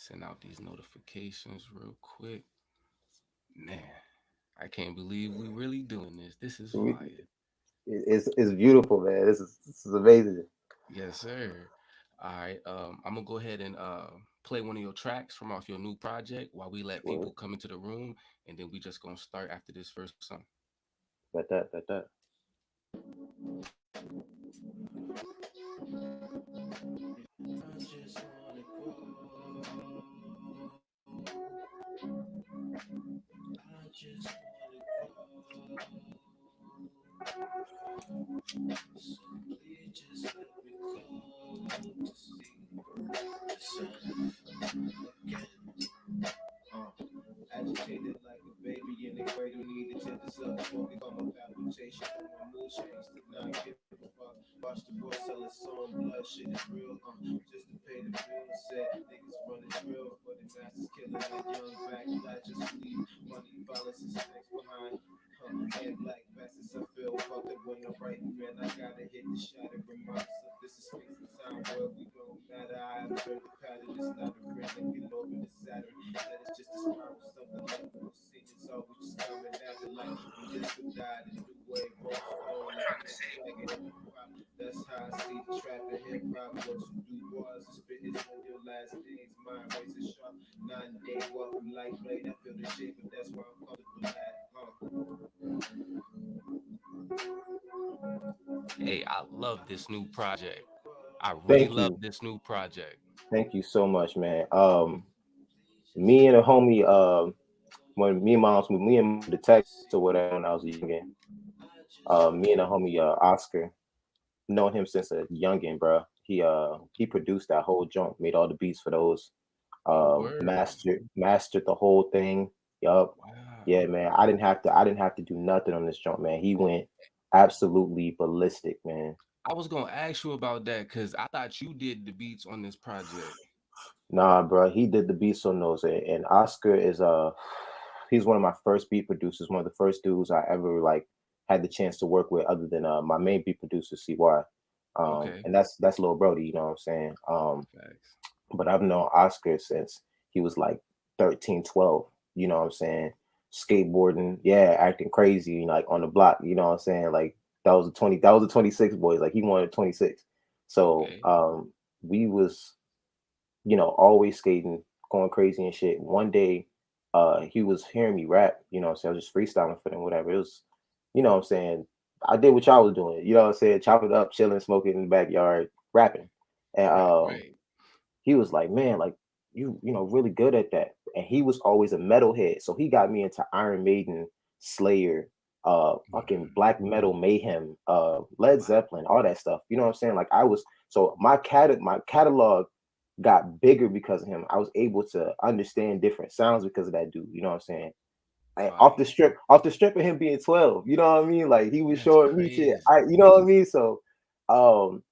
Send out these notifications real quick. Man, I can't believe we really doing this. This is fire. It's beautiful, man. This is amazing. Yes, sir. All right. I'm gonna go ahead and play one of your tracks from off your new project while we let Well, people come into the room, and then we just gonna start after this first song. that. Hey, I love this new project. I really Thank love you. this new project. Thank you so much, man. Me and a homie, when me and my mom's me and the text or whatever when I was youngin. Me and a homie Oscar, known him since a youngin, bro. He produced that whole joint, made all the beats for those. Oh, word. Mastered the whole thing. Yup. Yeah, Wow. man. I didn't have to do nothing on this joint, man. He went absolutely ballistic, man. I was gonna ask you about that because I thought you did the beats on this project. Nah, bro. He did the beats on those, and Oscar is he's one of my first beat producers, one of the first dudes I ever like had the chance to work with, other than my main beat producer, CY. Okay. And that's Lil Brody, you know what I'm saying? Facts. But I've known Oscar since he was like 13, 12. You know what I'm saying? Skateboarding, yeah, acting crazy, like on the block, you know what I'm saying? Like that was a 26 boys. Like he wanted 26. So Okay. we was, always skating, going crazy and shit. One day, he was hearing me rap, so I was just freestyling for them, whatever. It was, what I'm saying? I did what y'all was doing, you know what I'm saying? Chop it up, chilling, smoking in the backyard, rapping. And Right. Right. he was like, man, like really good at that. And he was always a metalhead. So he got me into Iron Maiden, Slayer, fucking Mm, black metal mayhem, Led wow. Zeppelin, all that stuff. You know what I'm saying? Like I was so my catalog got bigger because of him. I was able to understand different sounds because of that dude. You know what I'm saying? And Fire. off the strip of him being 12, you know what I mean? Like he was That's showing me shit. crazy. You know what I mean? So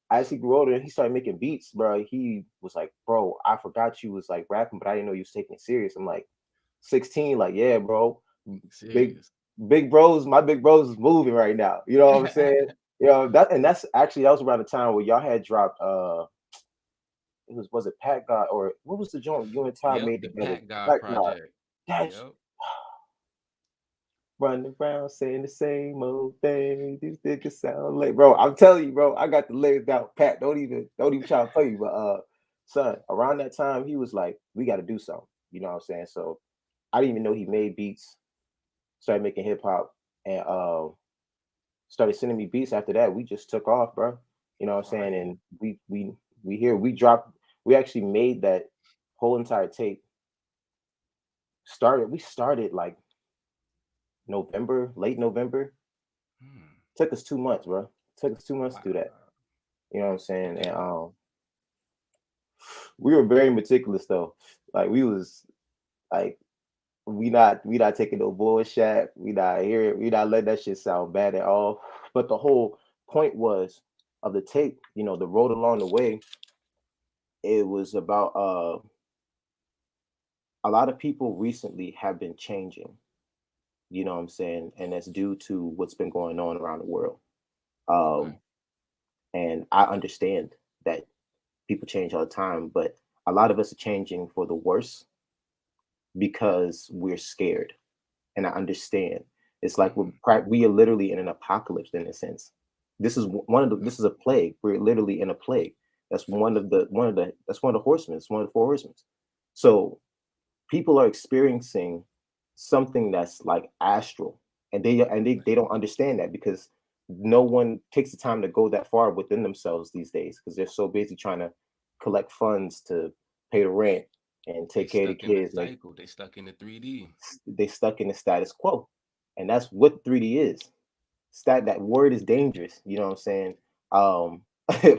as he grew older and he started making beats, bro, he was like, bro, I forgot you was like rapping, but I didn't know you was taking it serious. I'm like 16, like, yeah, bro. Big Serious. my big bros is moving right now. You know what I'm saying? That was around the time where y'all had dropped was it Pat God or what was the joint you and Todd Yep. made The together? Pat God Pat God. project. That's Yep. running around saying the same old thing. These niggas sound like, bro. I'm telling you, bro. I got the lyrics down. Pat, don't even try to play you. But son, around that time, he was like, we got to do something. You know what I'm saying? So I didn't even know he made beats. Started making hip hop and started sending me beats. After that, we just took off, bro. You know what I'm saying? Fire. And we dropped. We actually made that whole entire tape. We started like November, late November. Hmm. Took us 2 months, bro. Took us 2 months to do that. Wow. You know what I'm saying? And Okay. we were very meticulous though. Like we was like we not taking no bullshit. We not letting that shit sound bad at all. But the whole point was of the tape, the road along the way, it was about a lot of people recently have been changing, you know what I'm saying? And that's due to what's been going on around the world. Um Okay. and I understand that people change all the time, but a lot of us are changing for the worse because we're scared. And I understand. It's like Mm-hmm. we are literally in an apocalypse in a sense. This is a plague. We're literally in a plague. That's Facts. that's one of the horsemen. It's one of the four horsemen. So people are experiencing something that's like astral, and they Right. don't understand that because no one takes the time to go that far within themselves these days because they're so busy trying to collect funds to pay the rent and They take care of the stuck in the kids. Like cycle. They stuck in the 3D. they stuck in the status quo, and that's what 3D is. That word is dangerous. You know what I'm saying? Um,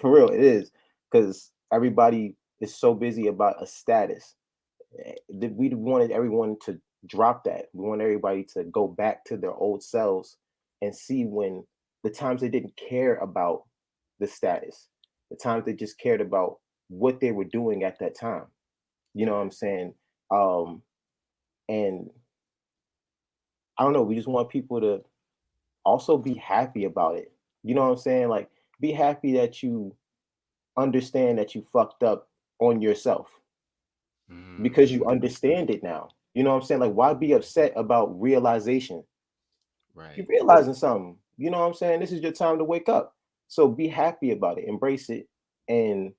for real, it is because everybody is so busy about a status. We wanted everyone to drop that. We want everybody to go back to their old selves and see when the times they didn't care about the status, the times they just cared about what they were doing at that time. You know what I'm saying? Um, and I don't know. We just want people to also be happy about it. You know what I'm saying? Like, be happy that you understand that you fucked up on yourself because you Mm-hmm. understand it now. You know what I'm saying? Like, why be upset about realization? You're Right. realizing something. You know what I'm saying? This is your time to wake up. So be happy about it, embrace it, and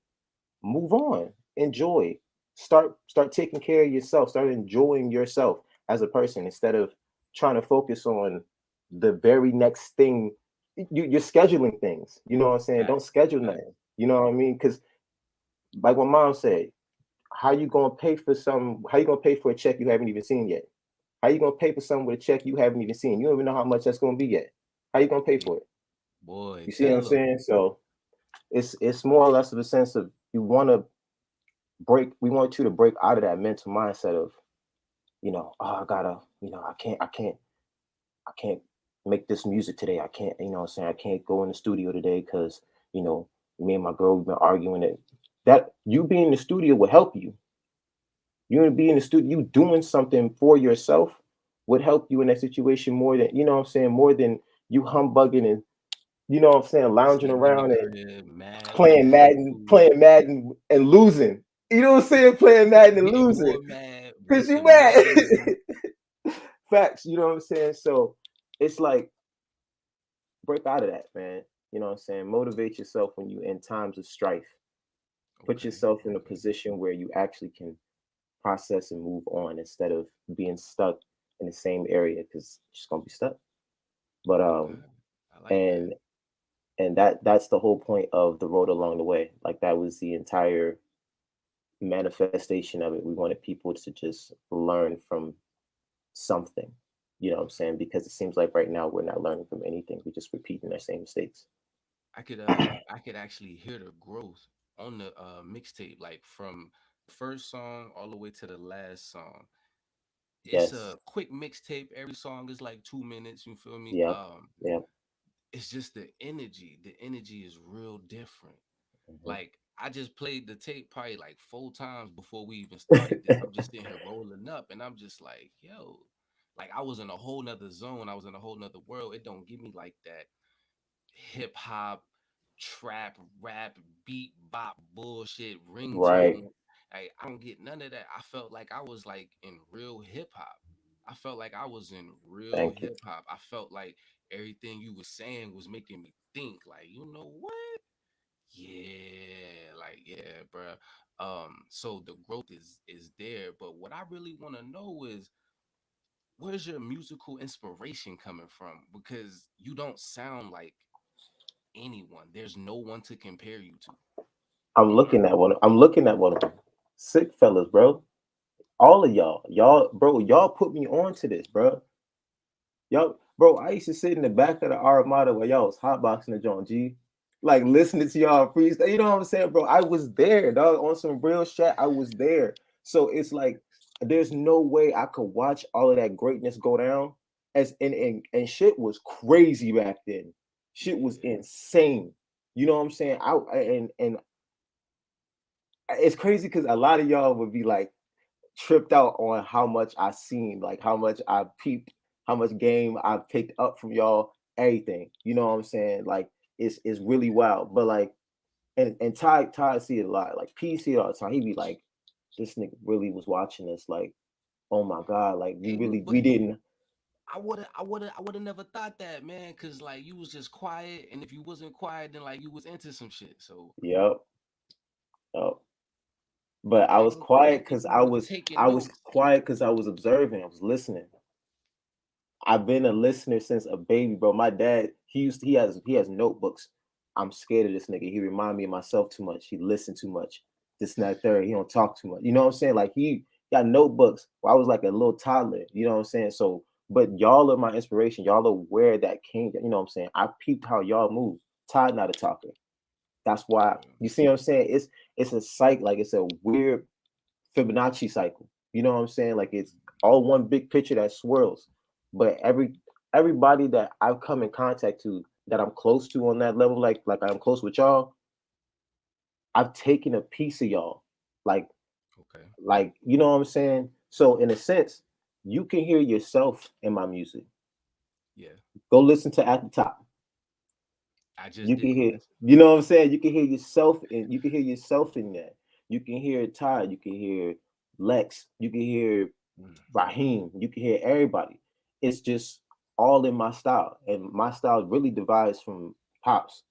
move on. Enjoy. Start taking care of yourself. Start enjoying yourself as a person instead of trying to focus on the very next thing. You're scheduling things. You know what I'm saying? Don't Fact. schedule Fact. nothing. You know what I mean? Because like what mom said, how you gonna pay for some? How you gonna pay for a check you haven't even seen yet? How you gonna pay for something with a check you haven't even seen? You don't even know how much that's gonna be yet. How you gonna pay Hey, for it? boy, You see what I'm tell them. saying? So it's more or less of a sense of you want to break. We want you to break out of that mental mindset of oh, I gotta, I can't make this music today. I can't, what I'm saying, I can't go in the studio today because you know me and my girl we've been arguing. That you being in the studio will help you. You to be in the studio, you doing something for yourself would help you in that situation more than what I'm saying, more than you humbugging and what I'm saying, lounging Sitting in the around and crib, mad with no attitude, Playing Madden and losing. You know what I'm saying? Playing Madden and getting losing more mad, because you wasting more mad. energy. Facts. You know what I'm saying? So it's like break out of that, man. You know what I'm saying? Motivate yourself when you in times of strife. Put Okay, yourself in a okay. position where you actually can process and move on instead of being stuck in the same area because you're just gonna be stuck. But Okay. I like that. and that's the whole point of the road along the way. Like that was the entire manifestation of it. We wanted people to just learn from something. You know what I'm saying? Because it seems like right now we're not learning from anything. We're just repeating our same mistakes. I could actually hear the growth on the mixtape, like from the first song all the way to the last song. It's Yes. a quick mixtape. Every song is like 2 minutes. You feel me? Yep. Yep. It's just the energy. The energy is real different. Mhm. Like I just played the tape probably like 4 times before we even started this. I'm just sitting here rolling up, and I'm just like, yo, like I was in a whole nother zone. I was in a whole nother world. It don't give me like that hip hop, trap, rap, beat, bop, bullshit, Right. ringtone. I don't get none of that. I felt like I was like in real hip hop. I felt like I was in real Thank you. hip hop. I felt like everything you was saying was making me think. Like, you know what? Yeah, like yeah, bruh. So the growth is there, but what I really want to know is where's your musical inspiration coming from? Because you don't sound like anyone. There's no one to compare you to. I'm looking at one. I'm looking at one of them. Sick fellas, bro. All of y'all, bro, y'all put me on to this, bro. Y'all, bro, I used to sit in the back of the Armada where y'all was hotboxing the joint, G. Like listening to y'all freestyle. You know what I'm saying, bro? I was there, dog, on some real shit. I was there. So it's like there's no way I could watch all of that greatness go down. As and shit was crazy back then. Shit was Yeah, insane. You know what I'm saying? And it's crazy because a lot of y'all would be like tripped out on how much I seen, like how much I peeped, how much game I picked up from y'all, everything. You know what I'm saying? Like it's really wild. But like and Ty see it a lot. Like P see it all the time. He be like, this nigga really was watching us. Like, oh my god, like we Hey, really but we didn't. I would have never thought that, man. Cause like you was just quiet, and if you wasn't quiet, then like you was into some shit. So Yep, yep. But I I was didn't quiet think because you was taking I was notes. quiet because I was observing. I was listening. I've been a listener since a baby, bro. My dad, he has notebooks. I'm scared of this nigga. He remind me of myself too much. He listen too much. This and that third. He don't talk too much. You know what I'm saying? Like he got notebooks. Well, I was like a little toddler. You know what I'm saying? So, but y'all are my inspiration. Y'all are where that came. You know what I'm saying? I peeped how y'all move. Todd not a talker. That's why Yeah. you see what I'm saying. It's a cycle. Like it's a weird Fibonacci cycle. You know what I'm saying? Like it's all one big picture that swirls. But everybody that I've come in contact to that I'm close to on that level, like I'm close with y'all, I've taken a piece of y'all. Like Okay. you know what I'm saying? So in a sense, you can hear yourself in my music. Yeah. Go listen to At the Top. I just You can did. hear, you know what I'm saying? You can hear yourself in that. You can hear Ty, you can hear Lex, you can hear Mm. Raheem, you can hear everybody. It's just all in my style. And my style really divides from Pops.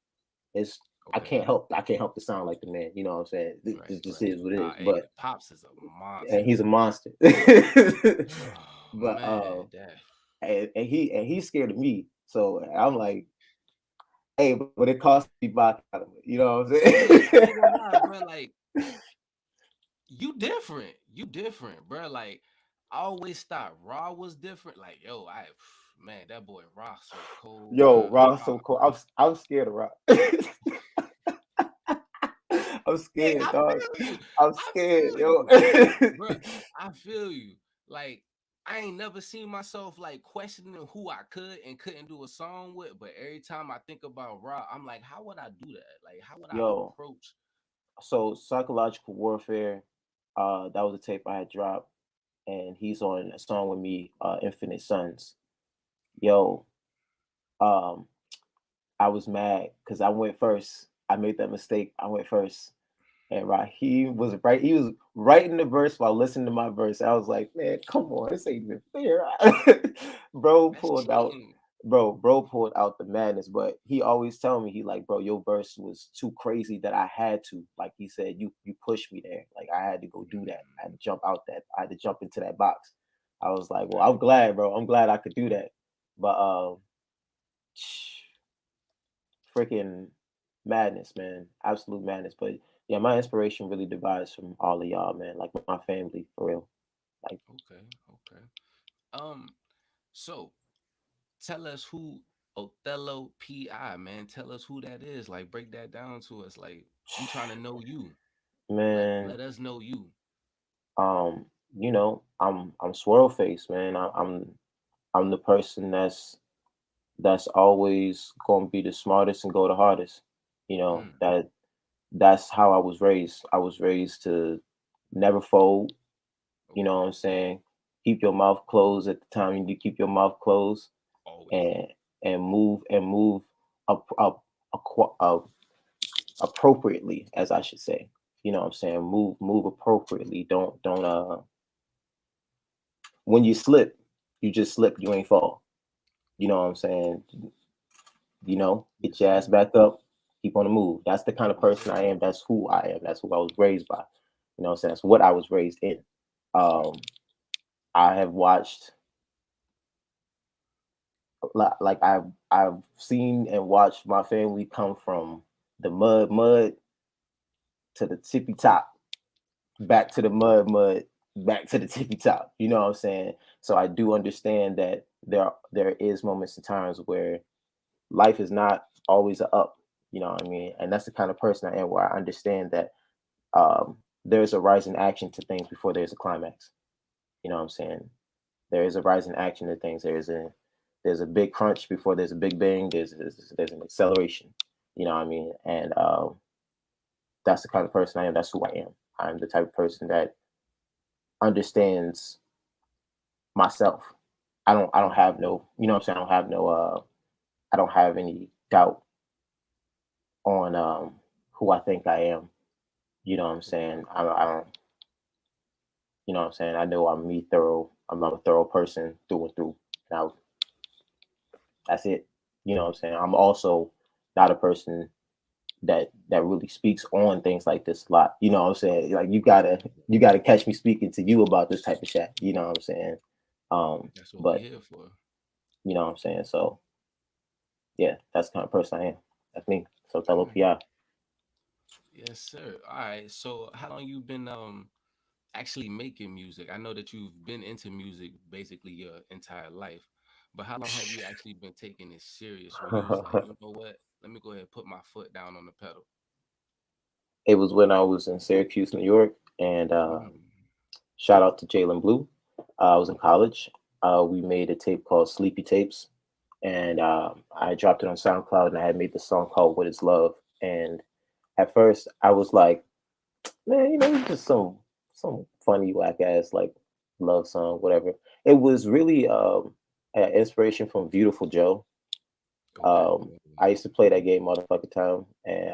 It's Okay. I can't help to sound like the man. You know what I'm saying? Right. This just Right. is what it Nah. is. Hey, But pops is a and monster. he's a monster. Oh but man, that. and he's scared of me. So I'm like, hey, but it costs me back out of it. You know what I'm Hey, I saying? ain't gonna lie, bro. Like you different. You different, bro. Like I always thought Raw was different. Like yo, I man, that boy Raw so cold, bro. Yo, Rock Raw. so cool. I'm scared of Rock. I'm Hey, scared, I dog. feel you. I'm I scared, feel yo. you, bro. I feel you. Like I ain't never seen myself like questioning who I could and couldn't do a song with. But every time I think about Raw, I'm like, how would I do that? Like, how would I Yo, approach? so psychological warfare, that was a tape I had dropped, and he's on a song with me, Infinite Suns. Yo, um, I was mad because I went first. I made that mistake. I went first. And Raheem was right. He was writing the verse while listening to my verse. I was like, man, come on, this ain't even fair. bro That's pulled out, cheating. bro pulled out the madness. But he always tell me, he like, bro, your verse was too crazy that I had to. Like he said, you pushed me there. Like I had to go do that. I had to jump out that. I had to jump into that box. I was like, well, Right. I'm glad, bro. I'm glad I could do that. But freaking madness, man. Absolute madness. But yeah, my inspiration really divides from all of y'all, man. Like my family, for real. Like, Okay. Okay. Um. So tell us who Othello PI, man. Tell us who that is. Like, break that down to us. Like, we trying to know you. man, Let us know you. um, I'm swirl face, man. I'm the person that's always gonna be the smartest and go the hardest. You know, Mm, that's how I was raised. I was raised to never fold. You know okay. what I'm saying? Keep your mouth closed at the time you need to keep your mouth closed, Always. and move up, appropriately, as I should say. You know what I'm saying? Move appropriately. Don't when you slip, you just slip. You ain't fall. You know what I'm saying? Get Yes, your ass sir. back up. Keep on the move. That's the kind of Yes, person sir. I am. That's who I am. That's who I was raised by. You know what I'm saying? That's what I was raised in. Um, I have watched like I've seen and watched my family come from the mud to the tippy top, back to the mud, back to the tippy top. You know what I'm saying? So I do understand that there is moments and times where life is not always a up. You know what I mean? And that's the kind of person I am, where I understand that there's a rise in action to things before there's a climax. You know what I'm saying? There is a rise in action to things. There's a big crunch before there's a big bang. There's an acceleration. You know what I mean? And that's the kind of person I am. That's who I am. I'm the type of person that understands myself. I don't have no, you know what I'm saying? I don't have any doubt on who I think I am. You know what I'm saying? Okay. I don't You know what I'm saying? I know I'm me thorough. I'm a thorough person through and through. Now that's it. You know what I'm saying? I'm also not a person that really speaks on things like this a lot. You know what I'm saying? Like you gotta catch me speaking to you about this type of shit. You know what I'm saying? That's what we But here for. you know what I'm saying? So yeah, that's the kind of person I am. That's me. So tell Okay. OPI. Yes, sir. All right. So how long you been actually making music? I know that you've been into music basically your entire life, but how long have you actually been taking it serious where you was like, you know what? Let me go ahead and put my foot down on the pedal. It was when I was in Syracuse, New York, and Mm. shout out to Jalen Blue. I was in college. We made a tape called Sleepy Tapes, and I dropped it on SoundCloud, and I had made this song called "What Is Love." And at first, I was like, man, it's just some funny whack ass like love song, whatever. It was really an inspiration from Beautiful Joe. Okay. I used to play that game motherfucking time, and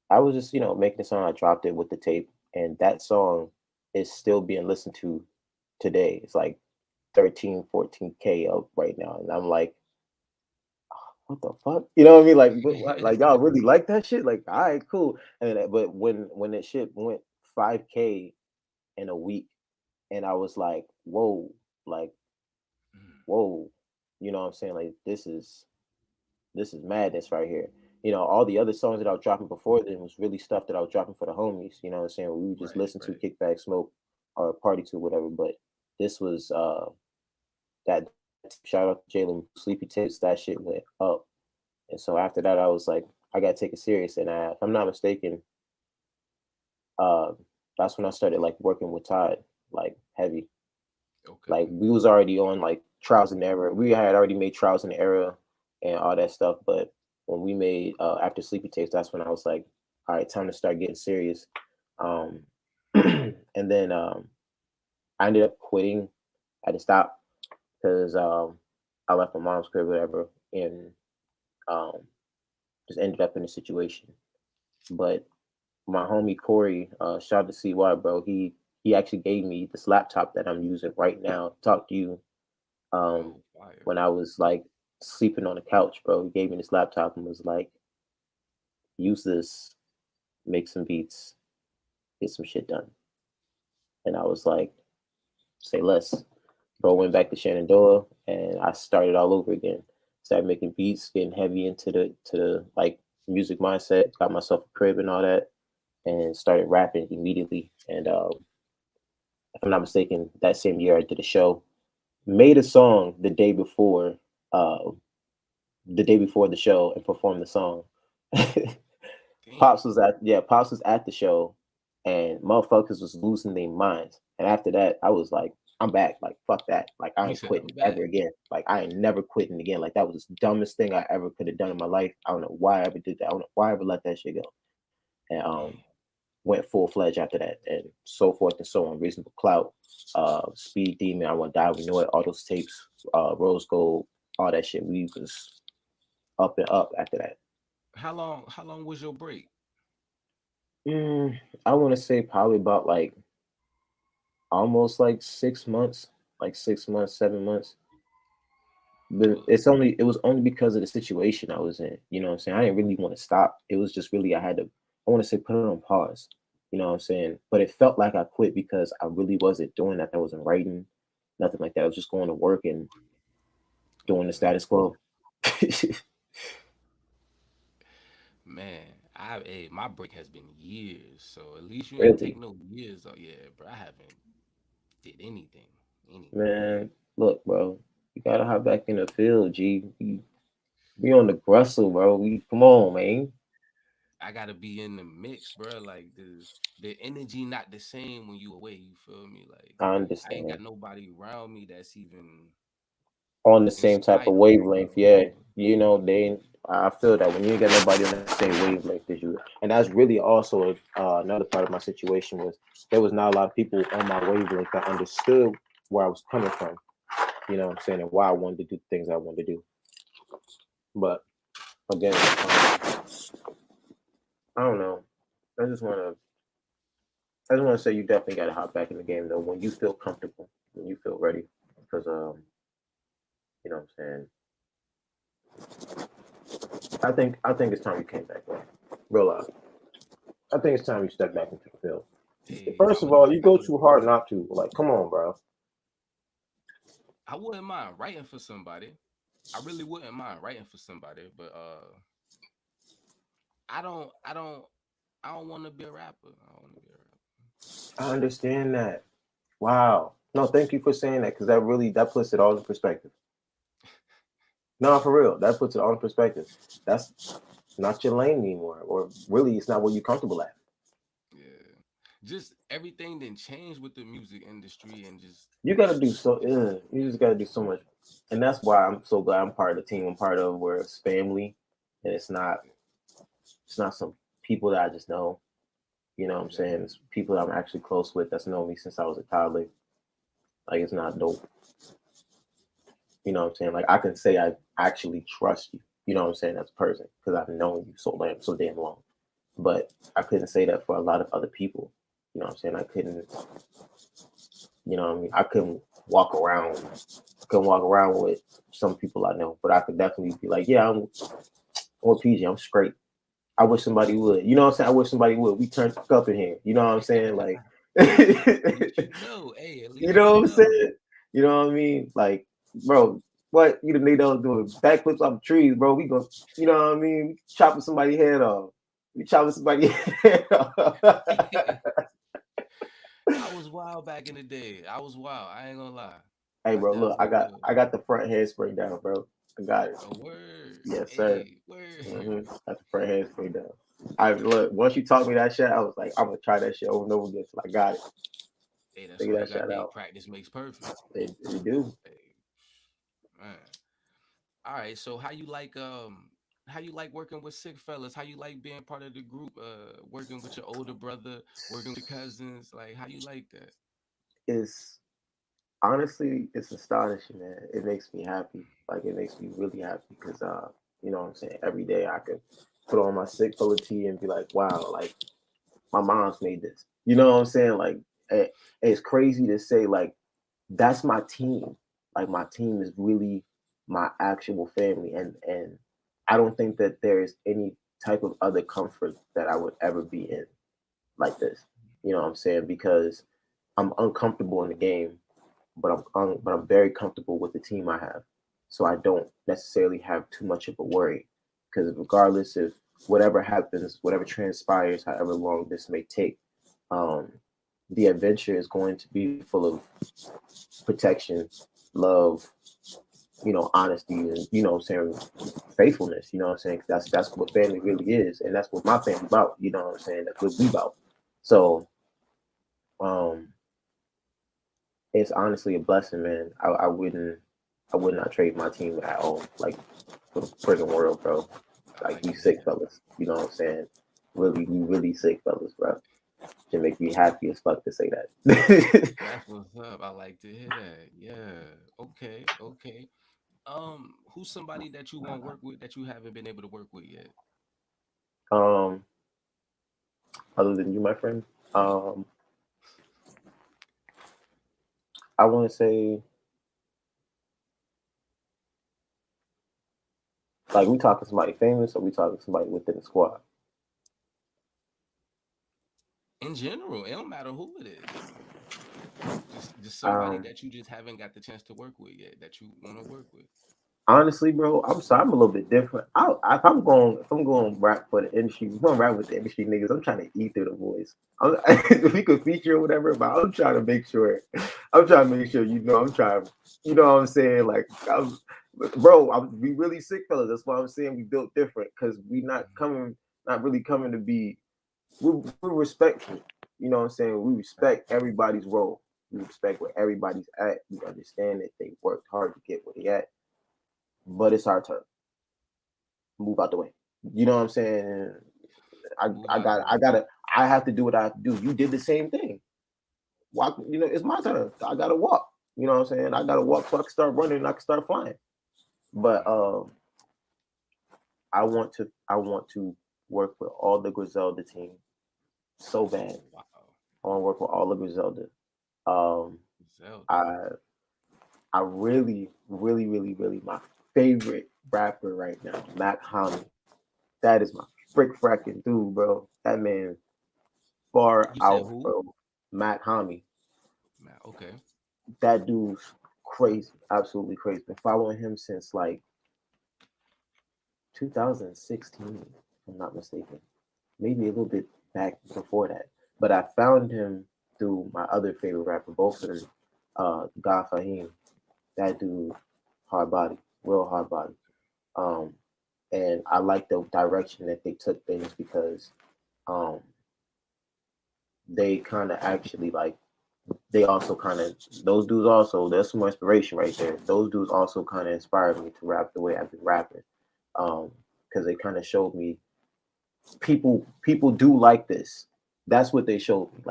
I was just making the song. I dropped it with the tape, and that song is still being listened to today. It's like 13, 14K up right now, and I'm like, what the fuck? You know what I mean? Like, like y'all really like that shit? Like, all right, cool. And but when that shit went 5K in a week, and I was like, like, Mm. whoa, you know what I'm saying? Like, this is madness right here. All the other songs that I was dropping before then was really stuff that I was dropping for the homies. You know what I'm saying? We would just Right, listen to, right. kick back, smoke, or party to, whatever. But this was that shout out to Jalen Sleepy Tips. That shit went up. And so after that, I was like, I gotta take it serious. And if I'm not mistaken, uh, that's when I started like working with Todd, like heavy. Like Okay. we was already on like Trials and Error. We had already made Trials and Error and all that stuff. But when we made After Sleepy Tapes, that's when I was like, all right, time to start getting serious. Um, and then I ended up quitting. I had to stop because I left my mom's crib, whatever, and um, just ended up in a situation. But my homie Corey, shout out to CY, bro. He actually gave me this laptop that I'm using right now to talk to you. Um, Oh, fire. when I was like sleeping on the couch, bro, he gave me this laptop and was like, use this, make some beats, get some shit done. And I was like, say less. Bro, went Yes, back sir. to Shenandoah and I started all over again. Started making beats, getting heavy into the like music mindset, got myself a crib and all that, and started rapping immediately. And if I'm not mistaken, that same year I did a show, made a song uh, the day before the show, and performed the song. Damn. Pops was at the show, and motherfuckers was losing their minds. And after that, I was like, I'm back. Like fuck that. Like I He ain't said, quitting I'm ever back. again. Like I ain't never quitting again. Like that was the dumbest thing I ever could have done in my life. I don't know why I ever did that. I don't know why I ever let that shit go. And Damn. went full fledged after that, and so forth and so on. Reasonable Clout, Speed Demon, I Want to Die, we know it. All those tapes, Rose Gold, all that shit. We was up and up after that. How long was your break? I want to say probably about like almost like 6 months, like 6 months, 7 months. But Well, it was only because of the situation I was in. You know what I'm saying? I didn't really want to stop. It was just really I want to say put it on pause. You know what I'm saying? But it felt like I quit because I really wasn't doing that. I wasn't writing, nothing like that. I was just going to work and doing the okay. status quo. Man, my break has been years, so at least you ain't take Really, no years. Oh yeah, bro, I haven't did anything. man. Look, bro, you gotta hop back in the field, G. We on the Grussel, bro. We come on, man. I gotta be in the mix, bro. Like the energy not the same when you away. You feel me? Like I I ain't got understand. nobody around me that's even On the same type of inspiring. You wavelength. feel me? Yeah, I feel that when you ain't got nobody on the same wavelength as you, and that's really also another part of my situation was there was not a lot of people on my wavelength that understood where I was coming from. You know what I'm saying, and why I wanted to do the things I wanted to do. But again, I don't know. I just want to I just want to say you definitely got to hop back in the game though when you feel comfortable, when you feel ready, because you know what I'm saying. I think it's time you came back, bro. Real life. I think it's time you step back into the field. Hey, First of all, you go too hard not to. Like, come on, bro. I wouldn't mind writing for somebody. I really wouldn't mind writing for somebody, but I don't I don't I don't want to be a rapper. I don't want to be a rapper. I understand that. Wow. No, thank you for saying that because that puts it all in perspective. No, for real, that puts it all in perspective. That's not your lane anymore, or really, it's not what you're comfortable at. Yeah. Just everything didn't change with the music industry and just You got to do so. You just got to do so much, and that's why I'm so glad I'm part of the team. I'm part of where it's family, and it's not some people that I just know. You know what I'm saying? exactly. It's people that I'm actually close with that's known me since I was a toddler. Like it's not dope. You know what I'm saying? Like I can say I actually trust you. You know what I'm saying? As a person because I've known you so damn long. But I couldn't say that for a lot of other people. You know what I'm saying? I couldn't. You know what I mean? I couldn't walk around with some people I know, but I could definitely be like, yeah, I'm PG. I'm straight. I wish somebody would. You know what I'm saying? I wish somebody would. We turned up in here. You know what I'm saying? Like, At least you know. Hey, at you least know you what I'm know. saying? You know what I mean? Like, bro, what you the nigga doing backflips off the trees, bro? We go, you know what I mean? We chopping somebody's head off. We chopping somebody's head off. I was wild back in the day. I was wild. I ain't gonna lie. Hey, I bro, look, I definitely got was. I got the front hairspray down, bro. I got it. A word. Yes, sir. Hey, word. Got the front hairspray down. I look once you taught me that shit, I was like, I'm gonna try that shit over and over again till I got it. Hey, that's Figure why you that got shit they out. practice makes perfect. They do. Hey, man. All right. So how you like working with sick fellas? How you like being part of the group? Working with your older brother, working with your cousins. Like how you like that? It's honestly, it's astonishing, man. It makes me happy. Like it makes me really happy because you know what I'm saying. Every day I could put on my sick full of tea and be like, wow, like my mom's made this. You know what I'm saying? Like it's crazy to say like that's my team. Like my team is really my actual family, and I don't think that there's any type of other comfort that I would ever be in like this. You know what I'm saying? Because I'm uncomfortable in the game, but I'm very comfortable with the team I have. So I don't necessarily have too much of a worry because regardless of whatever happens, whatever transpires, however long this may take, um, the adventure is going to be full of protection, love, honesty, and what I'm saying, faithfulness. You know what I'm saying? 'Cause that's what family really is, and that's what my family about. You know what I'm saying? That's what we about. So um, it's honestly a blessing, man. I would not trade my team at all, like for the friggin' world, bro. I Like like we to hear sick that. fellas. You know what I'm saying? Really, we really sick fellas, bro. Should make me happy as fuck to say that. That's what's up. I like to hear that. Yeah. Okay. Okay. Who's somebody that you want to work with that you haven't been able to work with yet? um, other than you, my friend, um, I want to say like we talking somebody famous or we talking somebody within the squad. In general, it don't matter who it is. Just somebody Um, that you just haven't got the chance to work with yet that you want to work with. Honestly, bro, I'm sorry, I'm a little bit different. If I'm going rap for the industry, if I'm going rap with the industry niggas. I'm trying to eat through the voice. If we could feature or whatever, but I'm trying to make sure I'm trying. You know what I'm saying? Like, we really sick fellas. That's why I'm saying we built different because not really coming to be. We're respectful. You know what I'm saying? We respect everybody's role. We respect where everybody's at. We understand that they worked hard to get where they at, but it's our turn. Move out the way. You know what I'm saying? I Move I out the got I way. gotta I have to do what I have to do. You did the same thing. Walk. It's my turn. I gotta walk. You know what I'm saying? I gotta walk so I can start running and I can start flying. But I want to work with all the Griselda team so bad. Oh wow. I want to work with all of Griselda. Um, Zelda. I I really, really, really, really my favorite rapper right now, Mac Homie. That is my frick fracking dude, bro. That man far You said out, who? bro. Mac Homie. Man, okay. That dude's crazy, absolutely crazy. Been following him since like 2016, if I'm not mistaken. Maybe a little bit back before that. But I found him through my other favorite rapper, both of them, God Fahim. That dude, hard body, real hard body. Um, and I like the direction that they took things because um, they kind of actually like they also kind of those dudes also there's some inspiration right there. Those dudes also kind of inspired me to rap the way I've been rapping because they kind of showed me people do like this. That's what they showed me.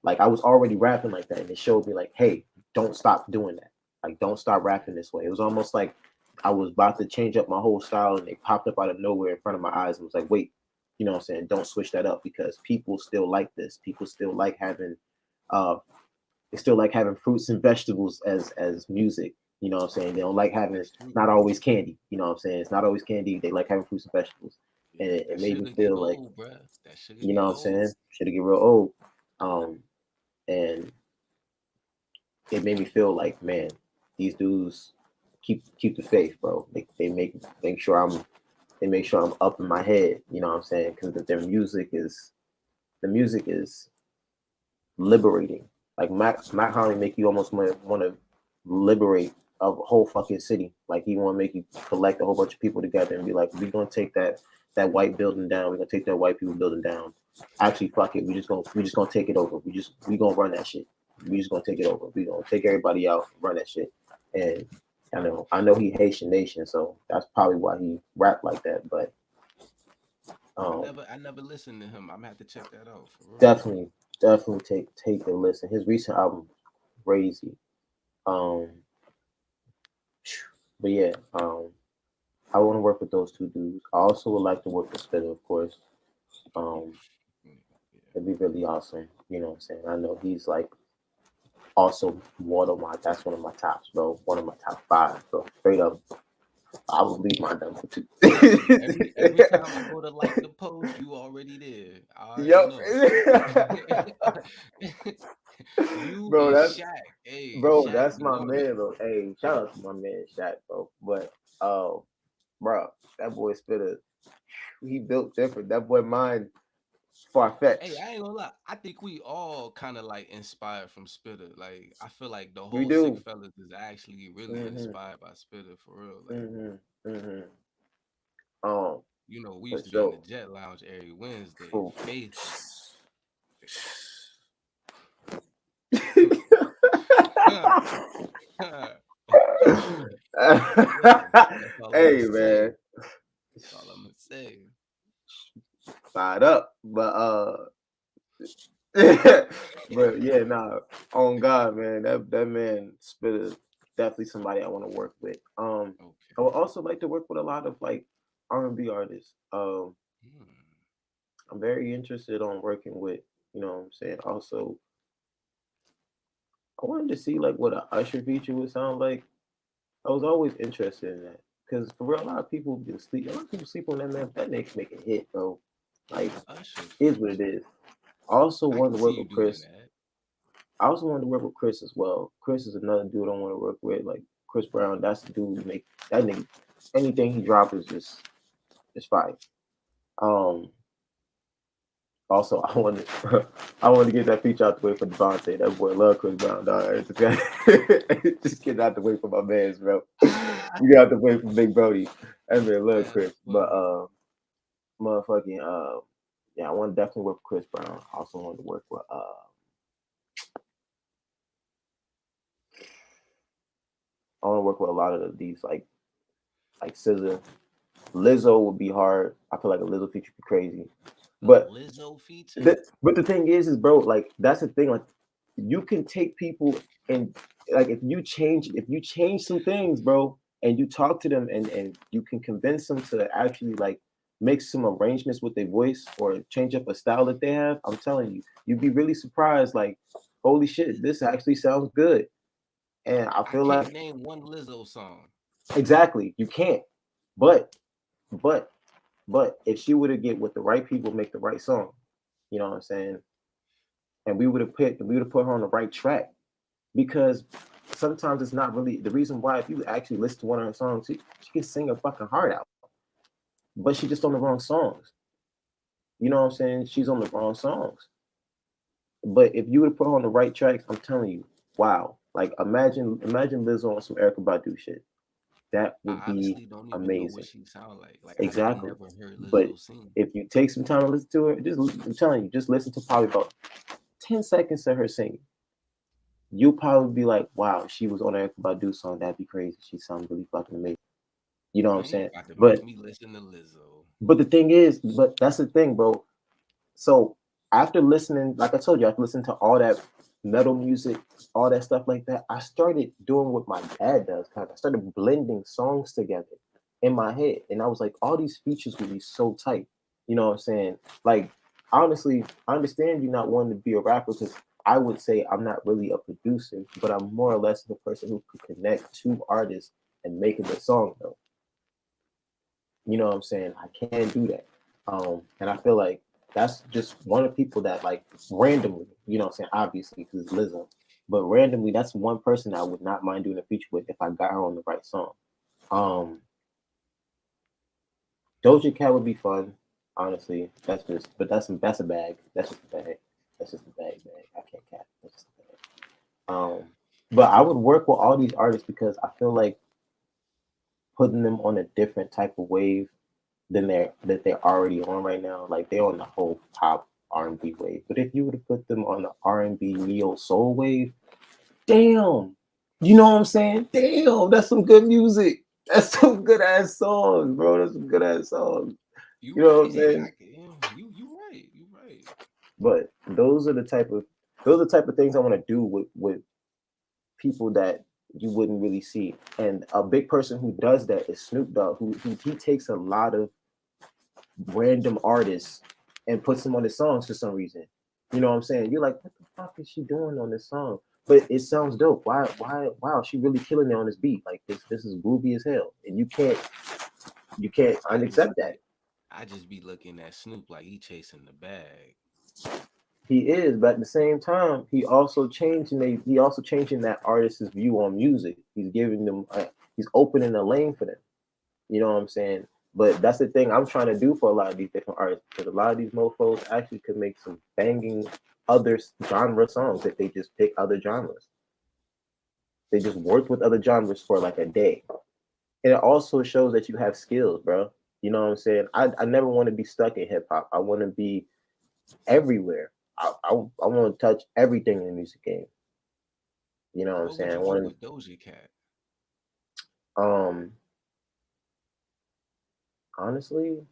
Like I was already rapping like that, and it showed me like, hey, don't stop doing that. Like don't stop rapping this way. It was almost like I was about to change up my whole style, and they popped up out of nowhere in front of my eyes and was like, wait, you know what I'm saying? Don't switch that up because people still like this. People still like having uh they still like having fruits and vegetables as music. You know what I'm saying? They don't like having That's true. not always candy. You know what I'm saying? It's not always candy. They like having fruits and vegetables. And Yeah, it that made me sugar get feel like, old, bruh. That sugar you know get what I'm old. saying? Should it get real old. Um and it made me feel like, man, these dudes keep the faith, bro. They make sure they make sure I'm up in my head. You know what I'm saying? Because the music is liberating. Like Mac Harley make you almost want to liberate a whole fucking city. Like he want to make you collect a whole bunch of people together and be like, we're gonna take that white building down. We're gonna take that white people building down. Actually, fuck it. We just gonna take it over. We gonna run that shit. We just gonna take it over. We gonna take everybody out, run that shit. And I know he Haitian nation, so that's probably why he rap like that. But um, I never listened to him. I'm gonna have to check that out for real. definitely, definitely take a listen. His recent album, crazy. Um, but yeah, I want to work with those two dudes. I also would like to work with Spitter, of course. Um, Mm, yeah. it'd be really awesome. You know what I'm saying? I know he's like also that's one of my tops, bro. One of my top five, bro. Straight up, I would leave my number two. Hey, every time I go to like the post, you already there. I already Yep. know. You Bro, and that's Shaq. Hey, bro, Shaq that's be my on it. man, bro. Hey, shout out to my man Shaq, bro. But bro, that boy Spitter, he built different. That boy mind far Hey, fetched. I ain't gonna lie. I think we all kind of like inspired from Spitter. Like, I feel like the We whole Sick do. Fellas is actually really Hmm. inspired by Spitter for real. Like, Hmm. Hmm. Um, we for used to be in the sure. Jet Lounge every Wednesday. Oof. Faith. That's all I'm gonna Hey say. man, That's all I'm gonna say. fired up, but yeah, nah. On God, man, that man Spitter definitely somebody I want to work with. I Okay. would also like to work with a lot of like R&B artists. Hmm. I'm very interested on working with, you know what I'm saying. Also, I wanted to see like what a Usher feature would sound like. I was always interested in that because for real, a lot of people been sleep. A lot of people sleep on that man. That nigga make a hit, bro. Like, Usher is what it feature. is. I also I can wanted to see work you with doing Chris. that. I also wanted to work with Chris as well. Chris is another dude I want to work with. Like Chris Brown, that's the dude who make that nigga. Anything he drop is just it's fine. Um. Also, I want to get that feature out the way for Devontae. That boy love Chris Brown, dog. Just get out the way for my man's, bro. Ah, You get out the way for Big Brody. That man love that's Chris, but funny. motherfucking yeah, I want to definitely work with Chris Brown. I also want to work with I want to work with a lot of these like SZA. Lizzo would be hard. I feel like a Lizzo feature would be crazy. A But Lizzo feature? but the thing is bro, like that's the thing. Like you can take people and like if you change some things, bro, and you talk to them and you can convince them to actually like make some arrangements with their voice or change up a style that they have, I'm telling you, you'd be really surprised. Like, holy shit, this actually sounds good. And I I feel can't like name one Lizzo song. exactly you can't. But but but if she would have get with the right people, make the right song, you know what I'm saying? And we would have put her on the right track because sometimes it's not really the reason why. If you actually listen to one of her songs, she can sing her fucking heart out, but she just on the wrong songs. You know what I'm saying? She's on the wrong songs. But if you would put her on the right tracks, I'm telling you, wow. Like imagine Lizzo on some Erica Badu shit. That would I be honestly don't even know what amazing. she sound like. Like I Exactly. never heard But Lizzo sing. if you take some time to listen to her, I'm telling you, just listen to probably about 10 seconds of her singing. You'll probably be like, wow, she was on Erica Badu song. That'd be crazy. She sounds really fucking amazing. You know what I'm Man, you saying? about to make But me listen to Lizzo. the thing is, but that's the thing, bro. So after listening, like I told you, after listening to all that metal music, all that stuff like that, I started doing what my dad does. Kind of, I started blending songs together in my head, and I was like, all these features would be so tight. You know what I'm saying? Like, honestly, I understand you not wanting to be a rapper because I would say I'm not really a producer, but I'm more or less the person who could connect two artists and make a good song. Though, you know what I'm saying? I can do that. And I feel like that's just one of the people that like randomly, you know what I'm saying? Obviously, because it's Lizzo, but randomly, that's one person I would not mind doing a feature with if I got her on the right song. Um, Doja Cat would be fun, honestly. But that's a bag. That's just a bag. That's just a bag. I can't cap. That's just a bag. But I would work with all these artists because I feel like putting them on a different type of wave than they're already on right now. Like they're on the whole pop R&B wave. But if you were to put them on the R&B neo soul wave, damn, you know what I'm saying? Damn, that's some good music. That's some good ass songs, bro. That's some good ass songs. You You know what right. I'm saying? You right. You right. But those are the type of things I want to do with people that you wouldn't really see. And a big person who does that is Snoop Dogg, who he takes a lot of random artists and puts them on his songs for some reason. You know what I'm saying? You're like, what the fuck is she doing on this song? But it sounds dope. Why? Wow, she really killing it on this beat. Like this is groovy as hell, and you can't I just unaccept that. I just be looking at Snoop like he chasing the bag. He is, but at the same time, he also changing that artist's view on music. He's giving them, he's opening a lane for them. You know what I'm saying? But that's the thing I'm trying to do for a lot of these different artists because a lot of these mofos actually could make some banging other genre songs if they just pick other genres. They just worked with other genres for like a day. And it also shows that you have skills, bro. You know what I'm saying? I never want to be stuck in hip hop. I want to be everywhere. I want to touch everything in the music game. You know what I'm What would saying? I you do want with Doja Cat? to, honestly,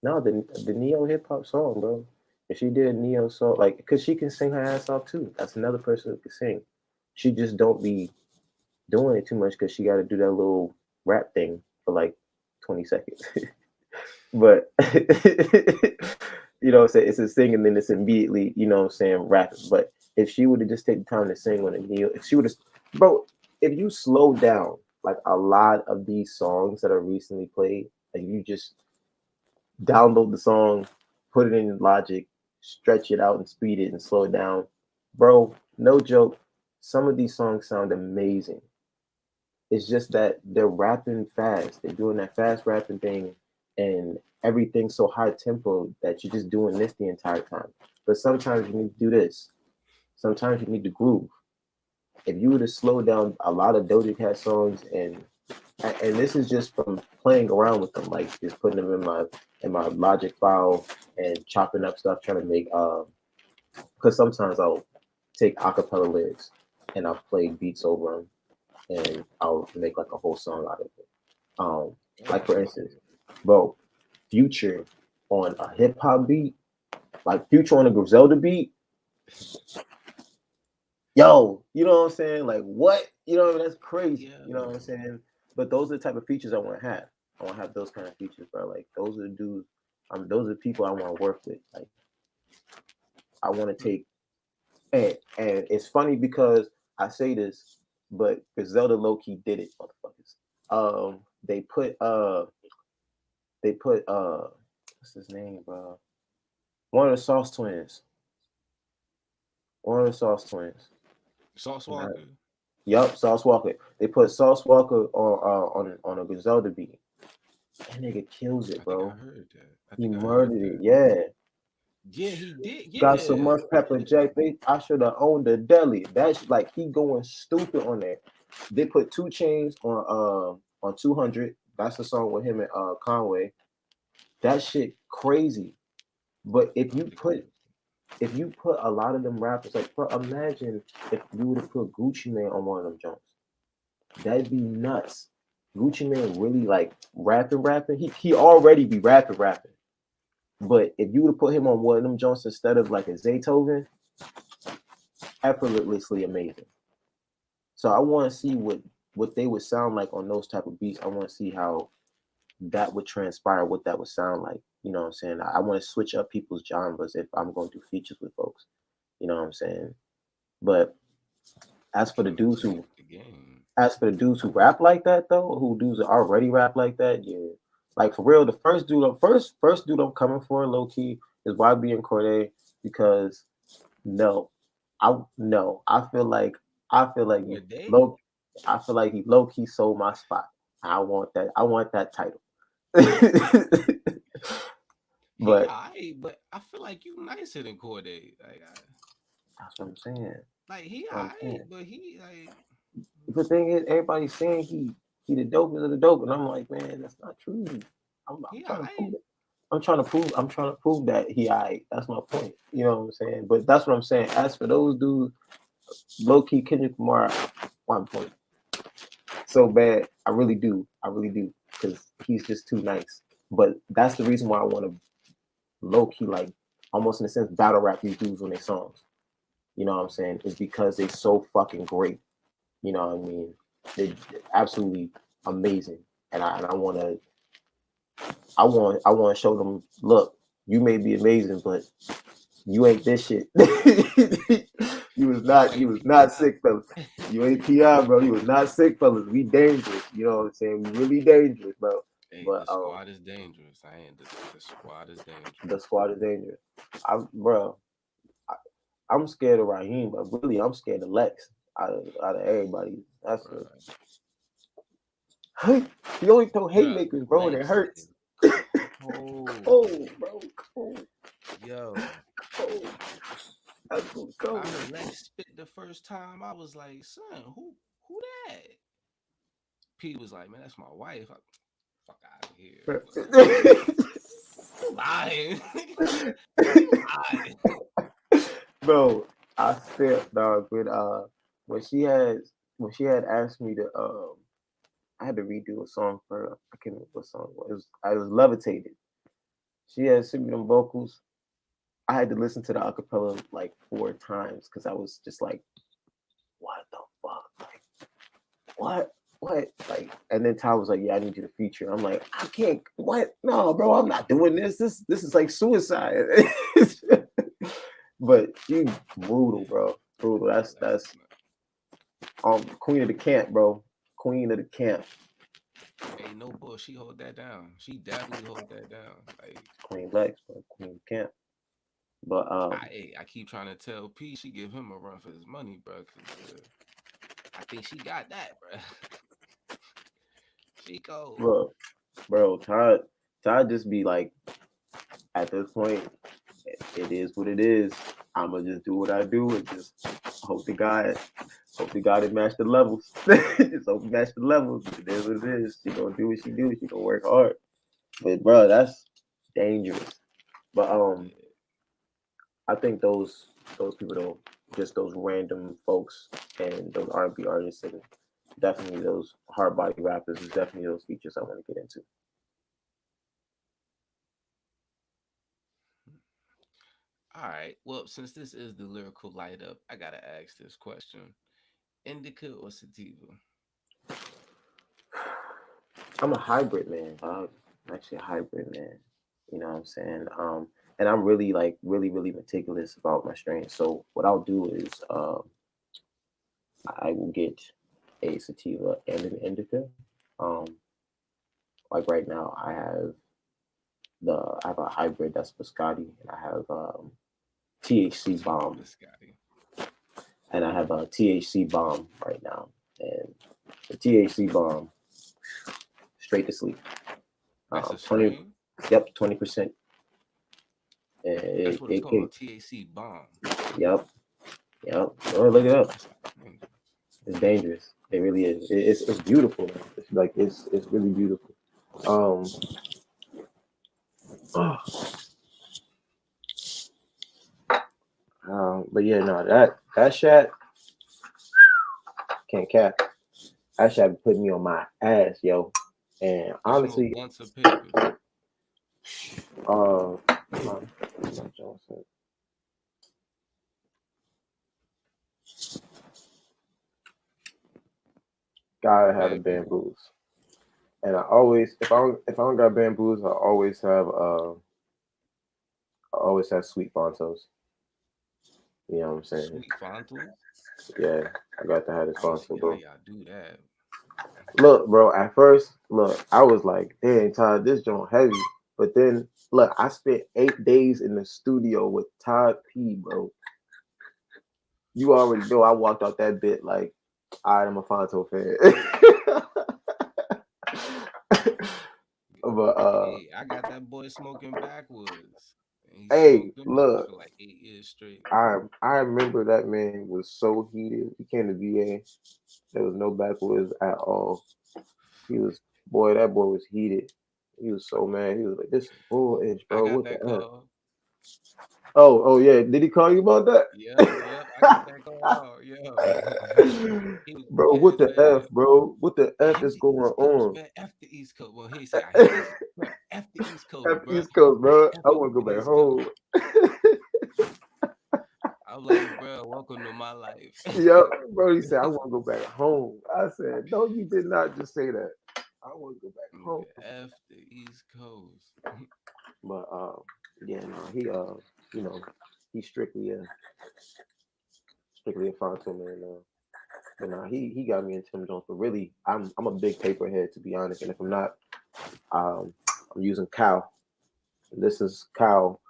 no, the neo hip hop song, bro. If she did a neo song, like, cause she can sing her ass off too. That's another person who can sing. She just don't be doing it too much because she got to do that little rap thing for like 20 seconds. But you know what I'm saying? It's a sing and then it's immediately, you know what I'm saying, rapping. But if she would have just taken time to sing on a neo, if she would have, bro, if you slow down like a lot of these songs that are recently played, like you just download the song, put it in Logic, stretch it out and speed it and slow it down. Bro, no joke. Some of these songs sound amazing. It's just that they're rapping fast. They're doing that fast rapping thing and everything's so high tempo that you're just doing this the entire time. But sometimes you need to do this. Sometimes you need to groove. If you were to slow down a lot of Doja Cat songs and this is just from playing around with them, like just putting them in my Logic file and chopping up stuff, trying to make because sometimes I'll take acapella lyrics and I'll play beats over them and I'll make like a whole song out of it. Um, Oh like for wow. instance, bro, Future on a hip hop beat, like Future on a Griselda beat, yo, you know what I'm saying? Like what? You know what I mean? That's crazy. You know what I'm Yo. saying? But those are the type of features I want to have. I want to have those kind of features, bro. Like those are the dudes. Those are the people I want to work with. Like I want to Hmm. take, and it's funny because I say this, but Griselda low key did it, motherfuckers. They put what's his name, bro? One of the Sauce Twins. One of the Sauce Twins. Sauce And Walker. yup, Sauce Walker. They put Sauce Walker on a Griselda beat. That nigga kills I it, think I bro. heard that. I He think I heard murdered it. that. Yeah. Yeah, he did. Got so Yeah. much pepper jack. I should have owned the deli. That's like he going stupid on there. They put 2 Chains on 200. That's the song with him and Conway. That shit crazy. But I don't think I heard if you put a lot of them rappers like bro, imagine if you would have put Gucci Man on one of them joints. That'd be nuts. Gucci Man really like rapping. He already be rapping. But if you would have put him on one of them joints instead of like a Zaytoven, effortlessly amazing. So I want to see what they would sound like on those type of beats. I want to see how that would transpire, what that would sound like. You know what I'm saying? I want to switch up people's genres if I'm going to do features with folks. You know what I'm saying? But as for the trying to dudes change who the game. rap like that though, who dudes already rap like that, yeah. Like for real, the first dude I'm coming for low key is YB and Corday because no, I feel like For you a day? low I feel like he low key sold my spot. I want that title. He But alright, but I feel like you nicer than Corday. that's what I'm saying. That's Like he what I'm alright, saying. but he like The thing is, everybody's saying he the dopest of the dope, and I'm like, man, that's not true. I'm he trying to prove alright. it. I'm trying to prove that he I. That's my point. You know what I'm saying? But that's what I'm saying. As for those dudes, low key Kendrick Lamar, 1 point. So bad. I really do. Because he's just too nice. But that's the reason why I want to low key like almost in a sense battle rap these dudes on their songs. You know what I'm saying? Is because they're so fucking great. You know what I mean? They're absolutely amazing. And I want to show them, look, you may be amazing, but you ain't this shit. You You ain't was not PI. sick, fellas. You ain't PI, bro. You was not sick, fellas. We dangerous. You know what I'm saying? We really dangerous, bro. Hey, But the squad is dangerous. I ain't the squad is the dangerous. squad is dangerous. Bro, I, I'm scared of Raheem, but really I'm scared of Lex out of everybody. That's it. Bruh. He only throw Bruh, haymakers, bro, and it Lex hurts. is cold. Cold, bro. Cold. Yo. Cold. That's so cold. I heard Lex spit the first time. I was like, son, who that? P was like, man, that's my wife. Fuck out of here. You lying. You lying. Bro, I said, dog, when she had asked me to I had to redo a song for her. I can't remember what song it was. I was levitated. She had sent me them vocals. I had to listen to the acapella like 4 times because I was just like, what the fuck? Like, what? What? Like, and then Ty was like, yeah, I need you to feature. I'm like, I can't. What? No, bro, I'm not doing this. This is like suicide. But she brutal, bro. Brutal. Lex That's is not. queen of the camp, bro. Queen of the camp. Hey, no bull. She hold that down. She definitely hold that down. Like Queen Lex, bro. Queen of the camp. But I keep trying to tell P she give him a run for his money, bro. Cause I think she got that, bro. She go. bro, Todd just be like, at this point, it is what it is. I'ma just do what I do and just hope to God, it match the levels. Just hope it match the levels. It is what it is. She gonna do what she do. She gonna work hard. But bro, that's dangerous. But I think those people though, just those random folks and those R&B artists and definitely those hard body rappers is definitely those features I want to get into. All right. Well, since this is the lyrical light up, I gotta ask this question: Indica or sativa? I'm a hybrid man, dog. I'm actually a hybrid man. You know what I'm saying? And I'm really like really meticulous about my strains. So what I'll do is I will get a sativa and an indica. Um, like right now, I have a hybrid that's biscotti, and I have THC Love bomb, biscotti. and I have a THC bomb right now, and the THC bomb straight to sleep. That's a 20, strain. yep, 20%. And That's what it's it called. kicks. THC bomb. Yep, yep. Oh, look it up. That's dangerous. It's dangerous. It really is. It's beautiful. Man. It's like it's really beautiful. Um, but yeah, no, that shit can't cap. That shit be putting me on my ass, yo. And You smoke honestly, blunts or papers. come on, Johnson. Gotta have the Bad people. bamboos. And I always, if I don't got bamboos, I always have sweet fontos. You know what I'm saying? Sweet Fontos. Yeah, I got to have this I don't fonto, see how bro. y'all do that. Look, bro. At first, look, I was like, "Dang, Todd, this joint heavy." But then, look, I spent 8 days in the studio with Todd P, bro. You already know I walked out that bit like, "All right, I'm a Fonto fan." but Hey, I got that boy smoking backwoods. And he hey, smoked them bitches look, for like 8 years straight. I remember that man was so heated. He came to VA. There was no backwoods at all. He was boy, that boy was heated. He was so mad. He was like, "This is bullish, I bro. got What the that F?" call. Oh yeah. Did he call you about that? Yep, I got that call out. Yo. He was Bro, what pissed, the man. F, bro? What the I F hate is the going East Coast, on? man. F the East Coast. Well, he said I hate this, bro. F the East Coast, F bro. East Coast, bro. F I want to go the back East Coast. home. I'm like, bro, welcome to my life. Yep, bro. He said, "I want to go back home." I said, "No, you did not just say that. I want to go back home." Nigga, F the East Coast. But yeah, no, he you know, he's strictly a Fonto man. But nah, he got me into Tim Jones. But really, I'm a big paperhead to be honest. And if I'm not, um, I'm using Cal. This is Cal,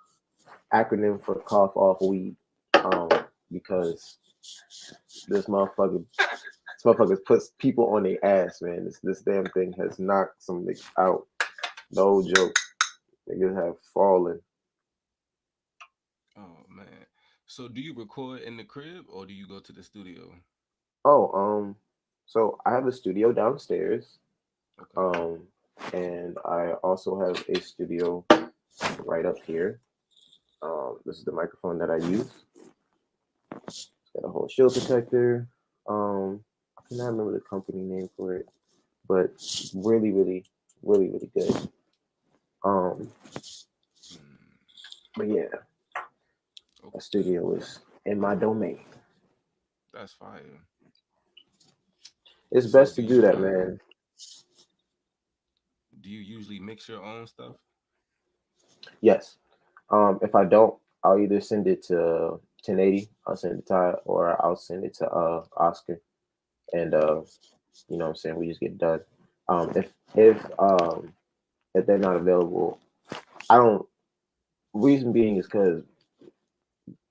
acronym for cough off weed. Um, because this motherfucker puts people on their ass, man. This damn thing has knocked some niggas out. No joke. Niggas have fallen. Oh man. So do you record in the crib or do you go to the studio? Oh, so I have a studio downstairs. Okay. Um, and I also have a studio right up here. This is the microphone that I use. It's got a whole shield protector. I cannot remember the company name for it, but really good. Um, Mm, but yeah, a okay. studio is in my domain. That's fire. It's So best to do that, man. do you usually mix your own stuff? Yes. If I don't, I'll either send it to 1080, I'll send it to Ty, or I'll send it to Oscar, and you know what I'm saying, we just get done. If they're not available, I don't. Reason being is because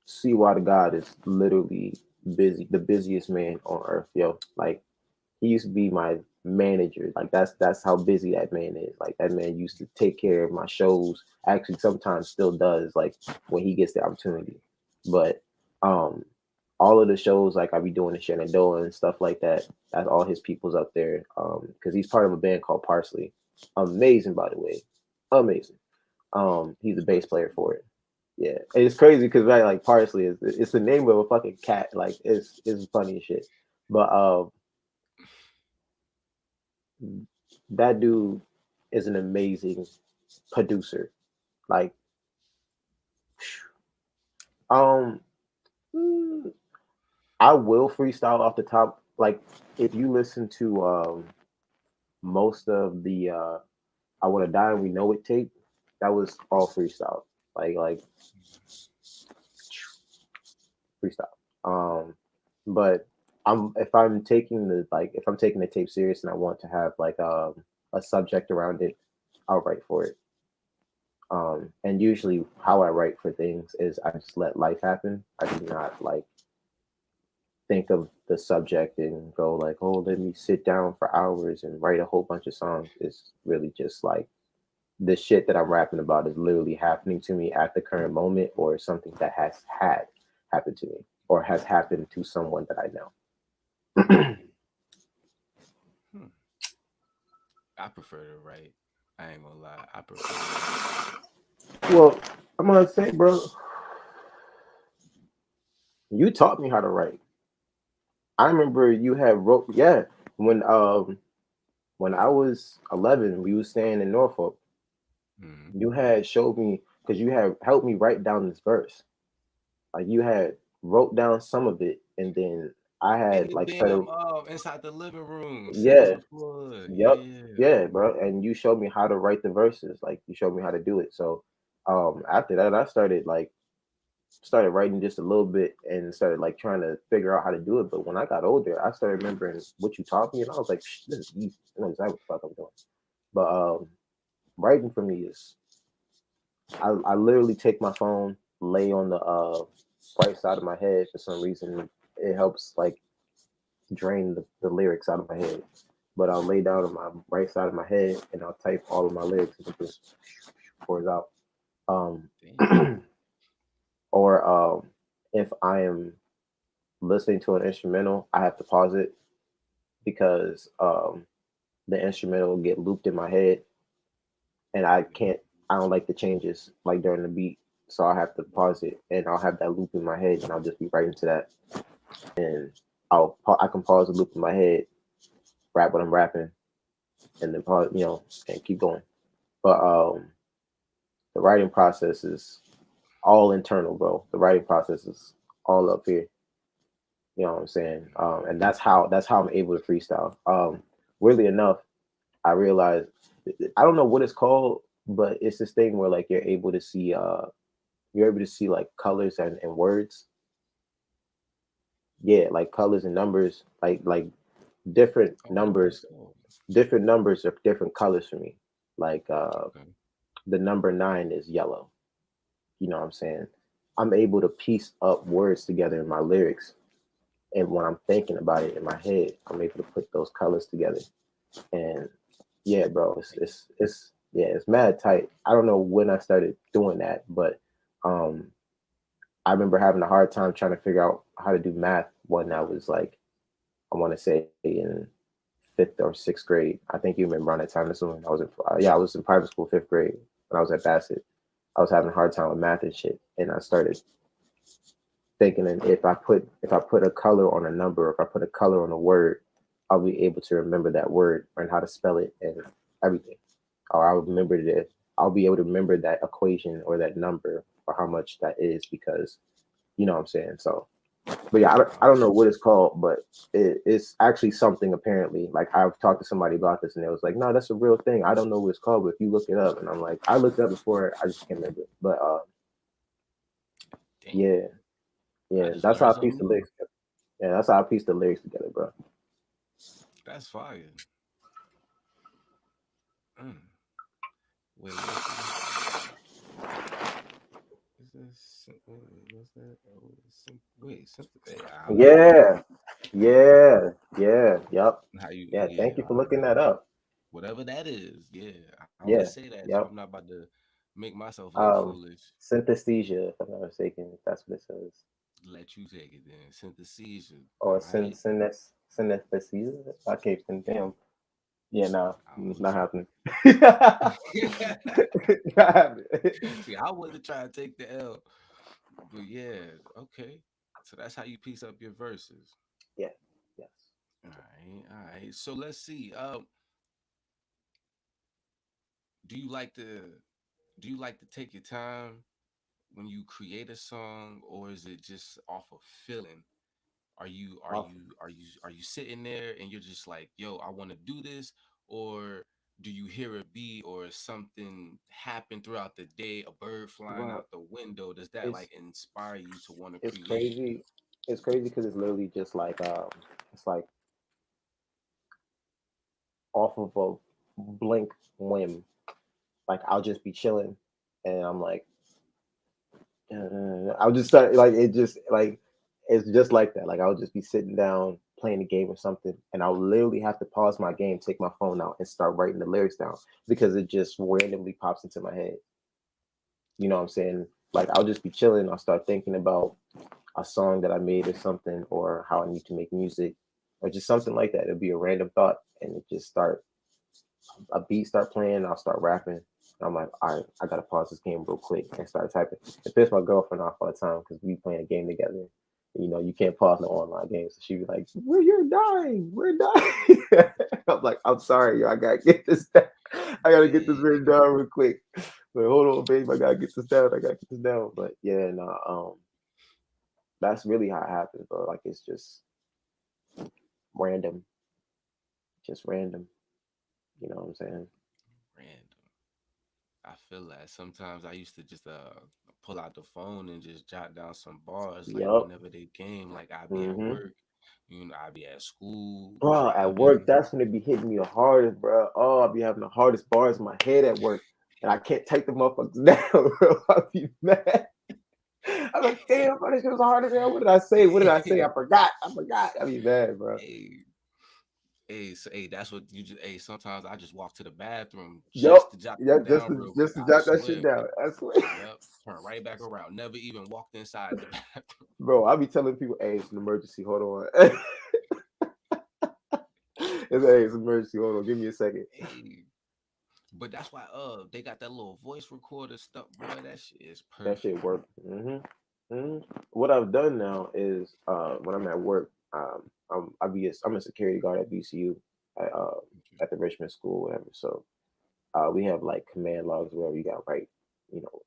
CY the God is literally busy, the busiest man on earth, yo. Like he used to be my manager. Like that's how busy that man is. Like that man used to take care of my shows. Actually, sometimes still does. Like when he gets the opportunity. But um, all of the shows like I be doing in Shenandoah and stuff like that. That's all his people's up there. Because he's part of a band called Parsley. Amazing, by the way, amazing. He's the bass That's player for it. Yeah, and it's crazy because right, like Parsley is it's the name of a fucking cat. Like it's funny as shit. But that dude is an amazing producer. Like, um, mm, I will freestyle off the top. Like, if you listen to most of the I Wanna Die and We Know It tape, that was all freestyle. Like freestyle. But I'm if I'm taking the like if I'm taking the tape serious and I want to have like a subject around it, I'll write for it. And usually how I write for things is I just let life happen. I do not like think of the subject and go like, oh, let me sit down for hours and write a whole bunch of songs. It's really just like the shit that I'm rapping about is literally happening to me at the current moment, or something that has had happened to me or has happened to someone that I know. Hmm. I prefer to write. I ain't gonna lie. I prefer to write. Well, I'm gonna say, bro, you taught me how to write. I remember you had wrote, yeah, when I was 11, we was staying in Norfolk. Mm-hmm. You had showed me because you had helped me write down this verse. Like you had wrote down some of it, and then I In had the like started, damn inside the living room, sitting on yeah, the floor. yep, Yeah. yeah, bro. And you showed me how to write the verses. Like you showed me how to do it. So, after that, I started writing just a little bit and started like trying to figure out how to do it. But when I got older, I started remembering what you taught me, and I was like, this is easy. I know exactly what the fuck I'm doing. But writing for me is, I literally take my phone, lay on the right side of my head. For some reason, it helps like drain the lyrics out of my head. But I'll lay down on my right side of my head and I'll type all of my lyrics and it just pours out. Damn. Or if I am listening to an instrumental, I have to pause it because the instrumental will get looped in my head, and I don't like the changes like during the beat, so I have to pause it and I'll have that loop in my head and I'll just be writing to that, and I can pause the loop in my head, rap what I'm rapping, and then pause, and keep going. But the writing process is all internal, bro. The writing process is all up here. You know what I'm saying? And that's how I'm able to freestyle. Weirdly enough, I realized, I don't know what it's called, but it's this thing where like you're able to see like colors and words. Yeah, like colors and numbers, like different Oh, what is that numbers, called? different numbers are different colors for me. Like Okay. the number 9 is yellow. You know what I'm saying? I'm able to piece up words together in my lyrics, and when I'm thinking about it in my head, I'm able to put those colors together. And yeah, bro, it's yeah, it's mad tight. I don't know when I started doing that, but um, I remember having a hard time trying to figure out how to do math when I was like, I want to say in fifth or sixth grade. I think you remember around that time. This one, I was in private school, fifth grade, when I was at Bassett. I was having a hard time with math and shit, and I started thinking, and if I put a color on a number, if I put a color on a word, I'll be able to remember that word and how to spell it and everything. Or I'll be able to remember that equation or that number or how much that is, because you know what I'm saying. So, but yeah, I don't know what it's called, but it's actually something apparently. Like I've talked to somebody about this, and it was like, no, that's a real thing. I don't know what it's called, but if you look it up, and I'm like, I looked it up before, I just can't remember. But Damn. yeah, I yeah, just that's how learned I something piece the new. lyrics. Yeah, that's how I piece the lyrics together, bro. That's fire. Mm. Wait, what's the? Is this? What's that? Oh, wait, something. Hey, I don't know. Yeah, yeah, yeah, yep. How you? Yeah, Yeah, thank you for looking that up. whatever that is. Yeah, I only Yeah, say that so I'm yep. not about to make myself look Um, foolish. Synesthesia, if I'm not mistaken, if that's what it says. Let you take it then. Synthesis. Or All right. synesthesia. I can't think. Damn. Yeah, nah, I don't not know. happening. Not happening. See, I wasn't trying to take the L, but yeah, okay. So that's how you piece up your verses. Yeah. Yes. All right. So let's see. Do you like to take your time when you create a song, or is it just off of feeling? Are you Awesome. sitting there and you're just like, yo, I want to do this, or do you hear a beat or something happen throughout the day, a bird flying Bro, out the window? Does that it's like inspire you to want to it's create? crazy. It's crazy because it's literally just like it's like off of a blink whim. Like I'll just be chilling, and I'm like, I'll just start like it just like it's just like that. Like I'll just be sitting down playing a game or something, and I'll literally have to pause my game, take my phone out, and start writing the lyrics down because it just randomly pops into my head. You know what I'm saying? Like I'll just be chilling, I'll start thinking about a song that I made or something, or how I need to make music, or just something like that. It'll be a random thought, and it just start a beat start playing, I'll start rapping. And I'm like, all right, I gotta pause this game real quick and start typing. It pissed my girlfriend off all the time because we playing a game together. You know, you can't pause no online games. So she'd be like, You're dying. We're dying." I'm like, I'm sorry, yo. I gotta get this down. I gotta get this written Yeah, down real quick. But hold on, babe. I gotta get this down. I gotta get this down. But yeah, no, that's really how it happens, bro. Like it's just random, just random. You know what I'm saying? random. I feel that sometimes I used to just pull out the phone and just jot down some bars like Yup. whenever they came. Like I'd be at Mm-hmm. work, I'd be at school, Bro, at work, driving. that's when it be hitting me the hardest, bro. Oh, I be having the hardest bars in my head at work, and I can't take the motherfuckers down, bro. I be mad. I'm like, damn, bro, this shit was hard as hell. What did I say? What did I say? I forgot. I forgot. I be mad, bro. Hey, hey, that's what you just. Hey, sometimes I just walk to the bathroom Yup. just to jot Yeah, them down real quick. just to I jot that shit swear. down. I swear. Yep. Turn right back around. Never even walked inside the bathroom. Bro, I be telling people, hey, it's an emergency. Hold on. It's an emergency. Hold on. Give me a second. Hey, but that's why they got that little voice recorder stuff, boy. That shit is That perfect, shit bro. work. What I've done now is when I'm at work, I'm a security guard at BCU Okay. at the Richmond School, whatever. So we have like command logs where we got write, you know,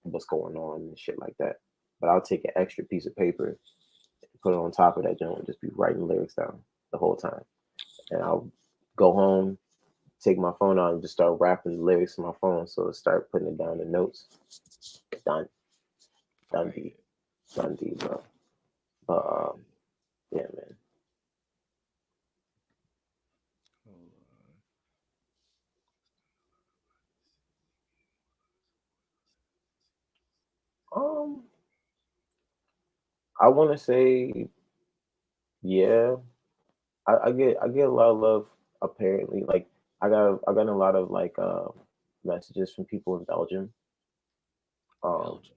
what's going on and shit like that. But I'll take an extra piece of paper, put it on top of that joint, and just be writing lyrics down the whole time. And I'll go home, take my phone out, and just start rapping the lyrics on my phone. So I start putting it down in notes. Done, done deep, Fire, done deep, bro. But fire. yeah, man. Hold on. Um, I want to say, yeah, I get a lot of love. Apparently, like I got a lot of like messages from people in Belgium. Um, Belgium.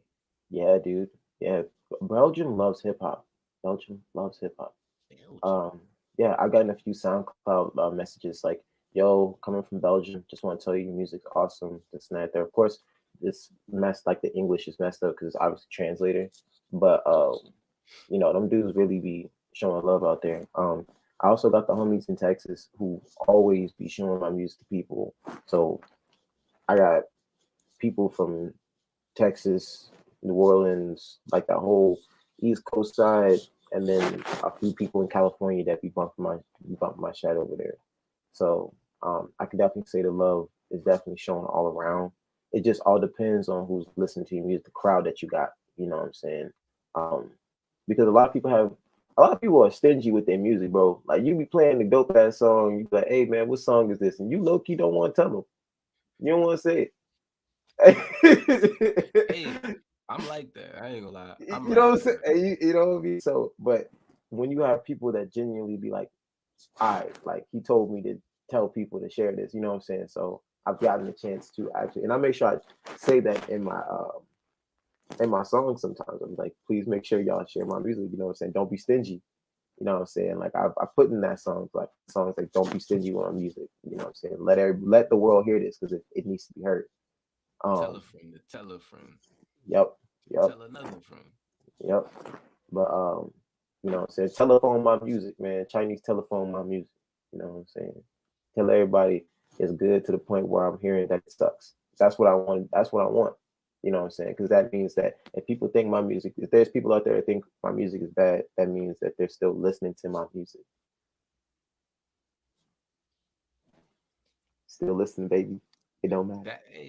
yeah, dude, yeah, Belgium loves hip hop. Belgium loves hip hop. Belgium. Um, yeah, I gotten a few SoundCloud messages like, "Yo, coming from Belgium, just want to tell you your music's awesome." This and that. There, of course, this messed like the English is messed up because it's obviously translator, but you know, them dudes really be showing love out there. I also got the homies in Texas who always be showing my music to people. So I got people from Texas, New Orleans, like the whole East Coast side, and then a few people in California that be bumping my shit over there. So I can definitely say the love is definitely shown all around. It just all depends on who's listening to your music, the crowd that you got. You know what I'm saying? Um, because a lot of people are stingy with their music, bro. Like you be playing the dope ass song, you be like, "Hey man, what song is this?" And you low key don't want to tell them. You don't want to say Hey, it. I'm like that. I ain't gonna lie. I'm You know like what I'm saying? that. And you know what I mean? So, but when you have people that genuinely be like, "I like he told me to tell people to share this," you know what I'm saying? So I've gotten a chance to actually, and I make sure I say that in my songs. Sometimes I'm like, please make sure y'all share my music. You know what I'm saying? Don't be stingy. You know what I'm saying? Like I put in that songs like don't be stingy with my music. You know what I'm saying? Let the world hear this because it needs to be heard. Tell Um, a friend to tell a friend yep, to yep, tell another friend. yep. But you know what I'm saying? Telephone my music, man. Chinese telephone my music. You know what I'm saying? Tell everybody it's good to the point where I'm hearing that it sucks. That's what I want. That's what I want. You know what I'm saying? Because that means that if people think my music, if there's people out there that think my music is bad, that means that they're still listening to my music. still listening, baby. It don't matter. That hey,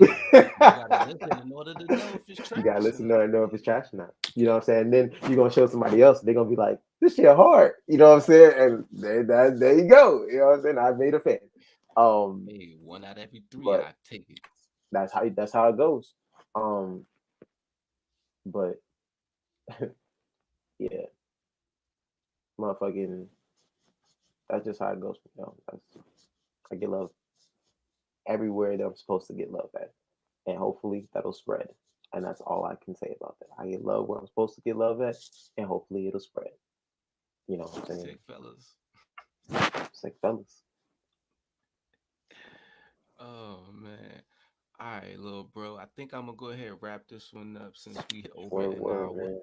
you gotta listen in order to know if it's You gotta trash or listen to not. it and know if it's trash or not. You know what I'm saying? And then you're gonna show somebody else, they're gonna be like, this shit hard. You know what I'm saying? And there you go. You know what I'm saying? I made a fan. Um, Hey, one out of every three, but I take it. that's how it goes. Um, but yeah, motherfucking that's just how it goes. I get love everywhere that I'm supposed to get love at. And hopefully that'll spread. And that's all I can say about that. I get love where I'm supposed to get love at, and hopefully it'll spread. You know what I'm saying? Sick fellas. It's like fellas. Oh man. All right, little bro. I think I'm gonna go ahead and wrap this one up since we over Word, an word, hour. man.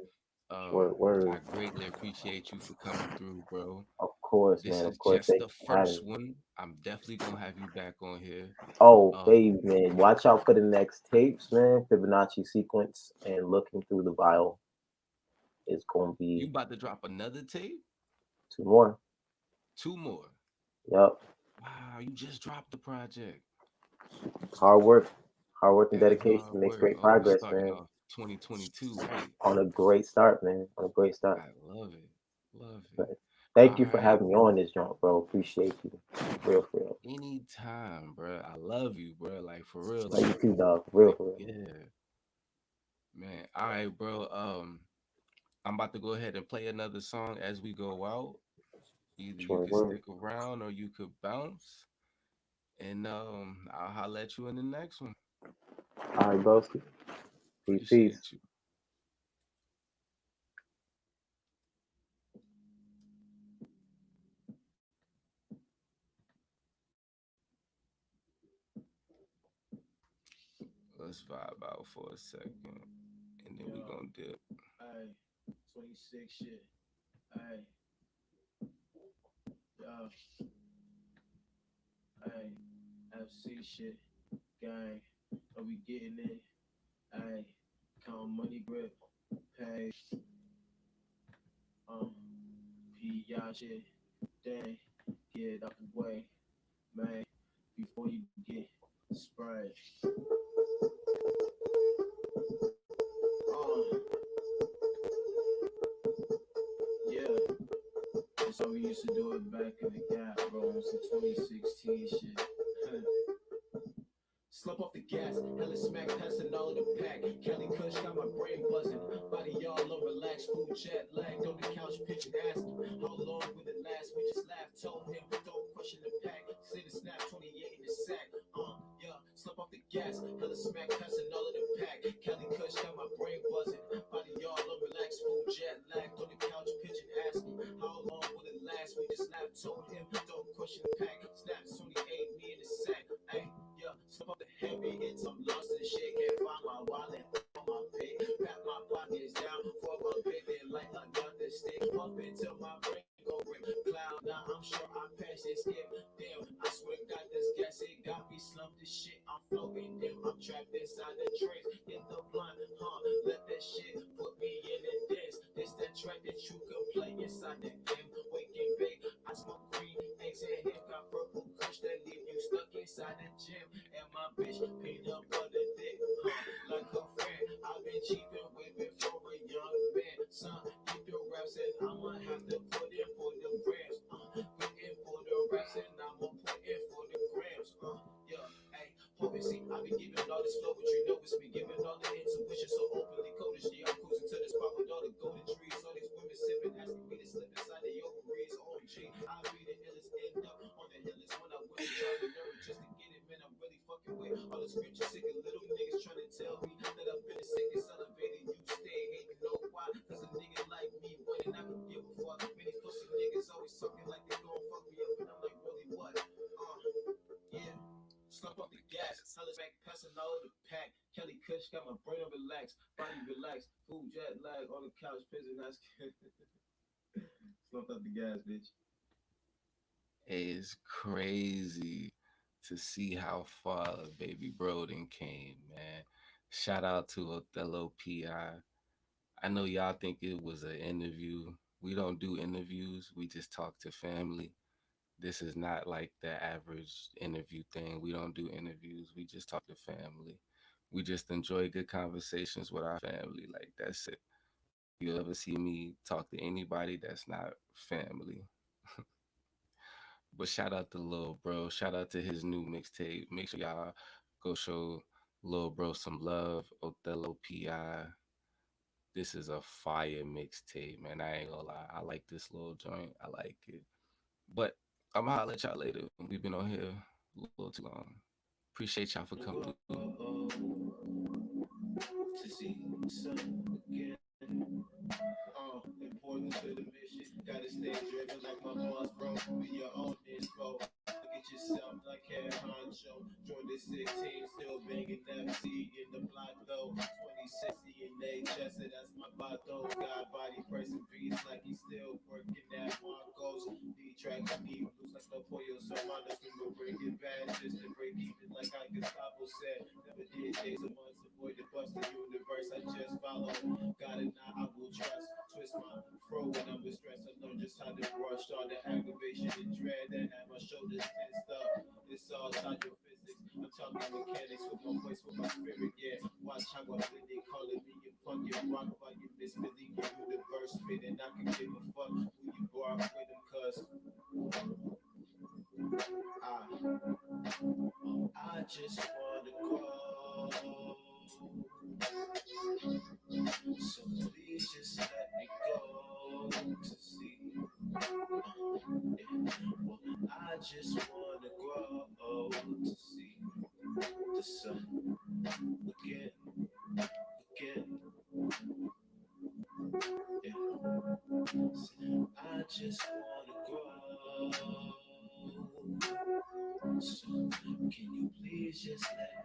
Word. I greatly appreciate you for coming through, bro. Of course, This man. is Of course. just Thank the you for having first me. one. I'm definitely gonna have you back on here. Oh, Um, baby, man. Watch out for the next tapes, man. Fibonacci sequence and looking through the vial is going to you be about to drop another tape? two more. Two more. Yup. Wow, you just dropped the project. Hard work. Hard work and Hella hard dedication makes work. great Oh, you progress, starting man. off 2022, right? On a great start, man. On a great start. I love it. Love it. But All thank you for right. having me on this joint, bro. Appreciate you. For real. Anytime, bro. I love you, bro. Like for real. Love you too, dog. Like For real. yeah, man. All right, bro. I'm about to go ahead and play another song as we go out. Either you Sure could word. stick around or you could bounce. And I'll holler at you in the next one. All right, broski. Peace, peace. Appreciate you. Let's vibe out for a second. And then we gonna dip. Hey, 26 shit. Hey, yo, hey, FC shit. Gang, are we getting it? Hey, count money grip. Pay, um, P y'all shit. Dang, get out the way, man, before you get sprayed. Yeah, that's how we used to do it back in the gap, bro, on some 2016 shit. Slump off the gas, hella smack, passing all of the pack. Cali Kush got my brain buzzing. Body y'all on relaxed, food jet lagged on the couch, pitching asking how long will it last? We just laughed, told him, don't question the pack. Say the snap, 28 in the sack. Yeah, slump off the gas, hella smack, passing all of the pack. Cali Kush got my brain buzzing. Body y'all on relaxed, food jet lagged on the couch, pitching asking how long will it last? We just laughed, told him, don't question the pack. Snap, 28, me in the sack. Ay, yeah, slip up the heavy hits. I'm lost in shit. Can't find my wallet on my pay. Pat my pockets down for my baby like another stick. Up until my brain go ring. Cloud now, I'm sure I passed this skip. Damn, I swear to God, this gas it got me slumped. This shit, I'm floating. Damn, I'm trapped inside the trains. Hit the blunt, let that shit put me in the dance. This that track that you can play inside the game. Wake and bake. I smoke green eggs and him got purple kush that leave you stuck inside the gym. And my bitch peanut butter dick, like her friend. I've been cheating way before a young man. Son, get the reps and I'ma have to put in for the grams. Put in for the reps and I'ma put in for the grams. Yeah, hey, hoping see, I be giving all this flow, but you know it's me giving all the intuition so openly coded. Yeah, I'm cruising to the spot with all the golden trees. All these women sipping, asking me to slip inside the ovaries. OMG, I be the illest end up on the illest when I really try to learn just to get it, man. I'm really fucking with all the scripture sick and little niggas trying to tell me that I've been the sickest elevated. You stay hating, know why? Cause a nigga like me winning, I can give a fuck. Many pussy niggas always talking like they gon' fuck me up, and I'm like, really what? Yeah. Slump off the gas, hella back, passing all of the pack. Kelly Kush got my brain on relaxed, body relaxed, food jet lag on the couch, pigeon that's slumped off the gas, bitch. It's crazy to see how far Baby Broden came, man. Shout out to Othello I know y'all think it was an interview. We don't do interviews. We just talk to family. This is not like the average interview thing. We don't do interviews. We just talk to family. We just enjoy good conversations with our family. Like that's it. You'll ever see me talk to anybody that's not family. But shout out to Lil Bro. Shout out to his new mixtape. Make sure y'all go show Lil Bro some love. Othello PI. This is a fire mixtape, man. I ain't gonna lie. I like this little joint. I like it. But I'm gonna holler at y'all later. We've been on here a little too long. Appreciate y'all for coming through. To see the sun again. Important to the mission. Gotta stay driven like my boss, bro. Be your own inspo. Look at yourself like head honcho. Join the 16, still banging FC in the block though. 2060 in HS, and that's my motto. God body, person peace, like he's still working at Marcos. Need tracks, need blues like the pollo. So my nothing will bring it bad. Just to break even, like I Gustavo said. Never did days of months, avoid the bust the universe. I just follow. Got it now, I will trust. Twist my fro when I'm stressed. I know just how to brush all the aggravation and dread that had my shoulders tensed up. It's all psychophysics. I'm talking mechanics with my voice, with my spirit. Yeah, watch how I win it. Calling me a punk and rock while you misbelieve the universe spin. And I can give a fuck who you brought with them, cause I just wanna grow. So please just let me go to see. I just wanna grow to see the sun again, again. Yeah. I just wanna grow. So can you please just let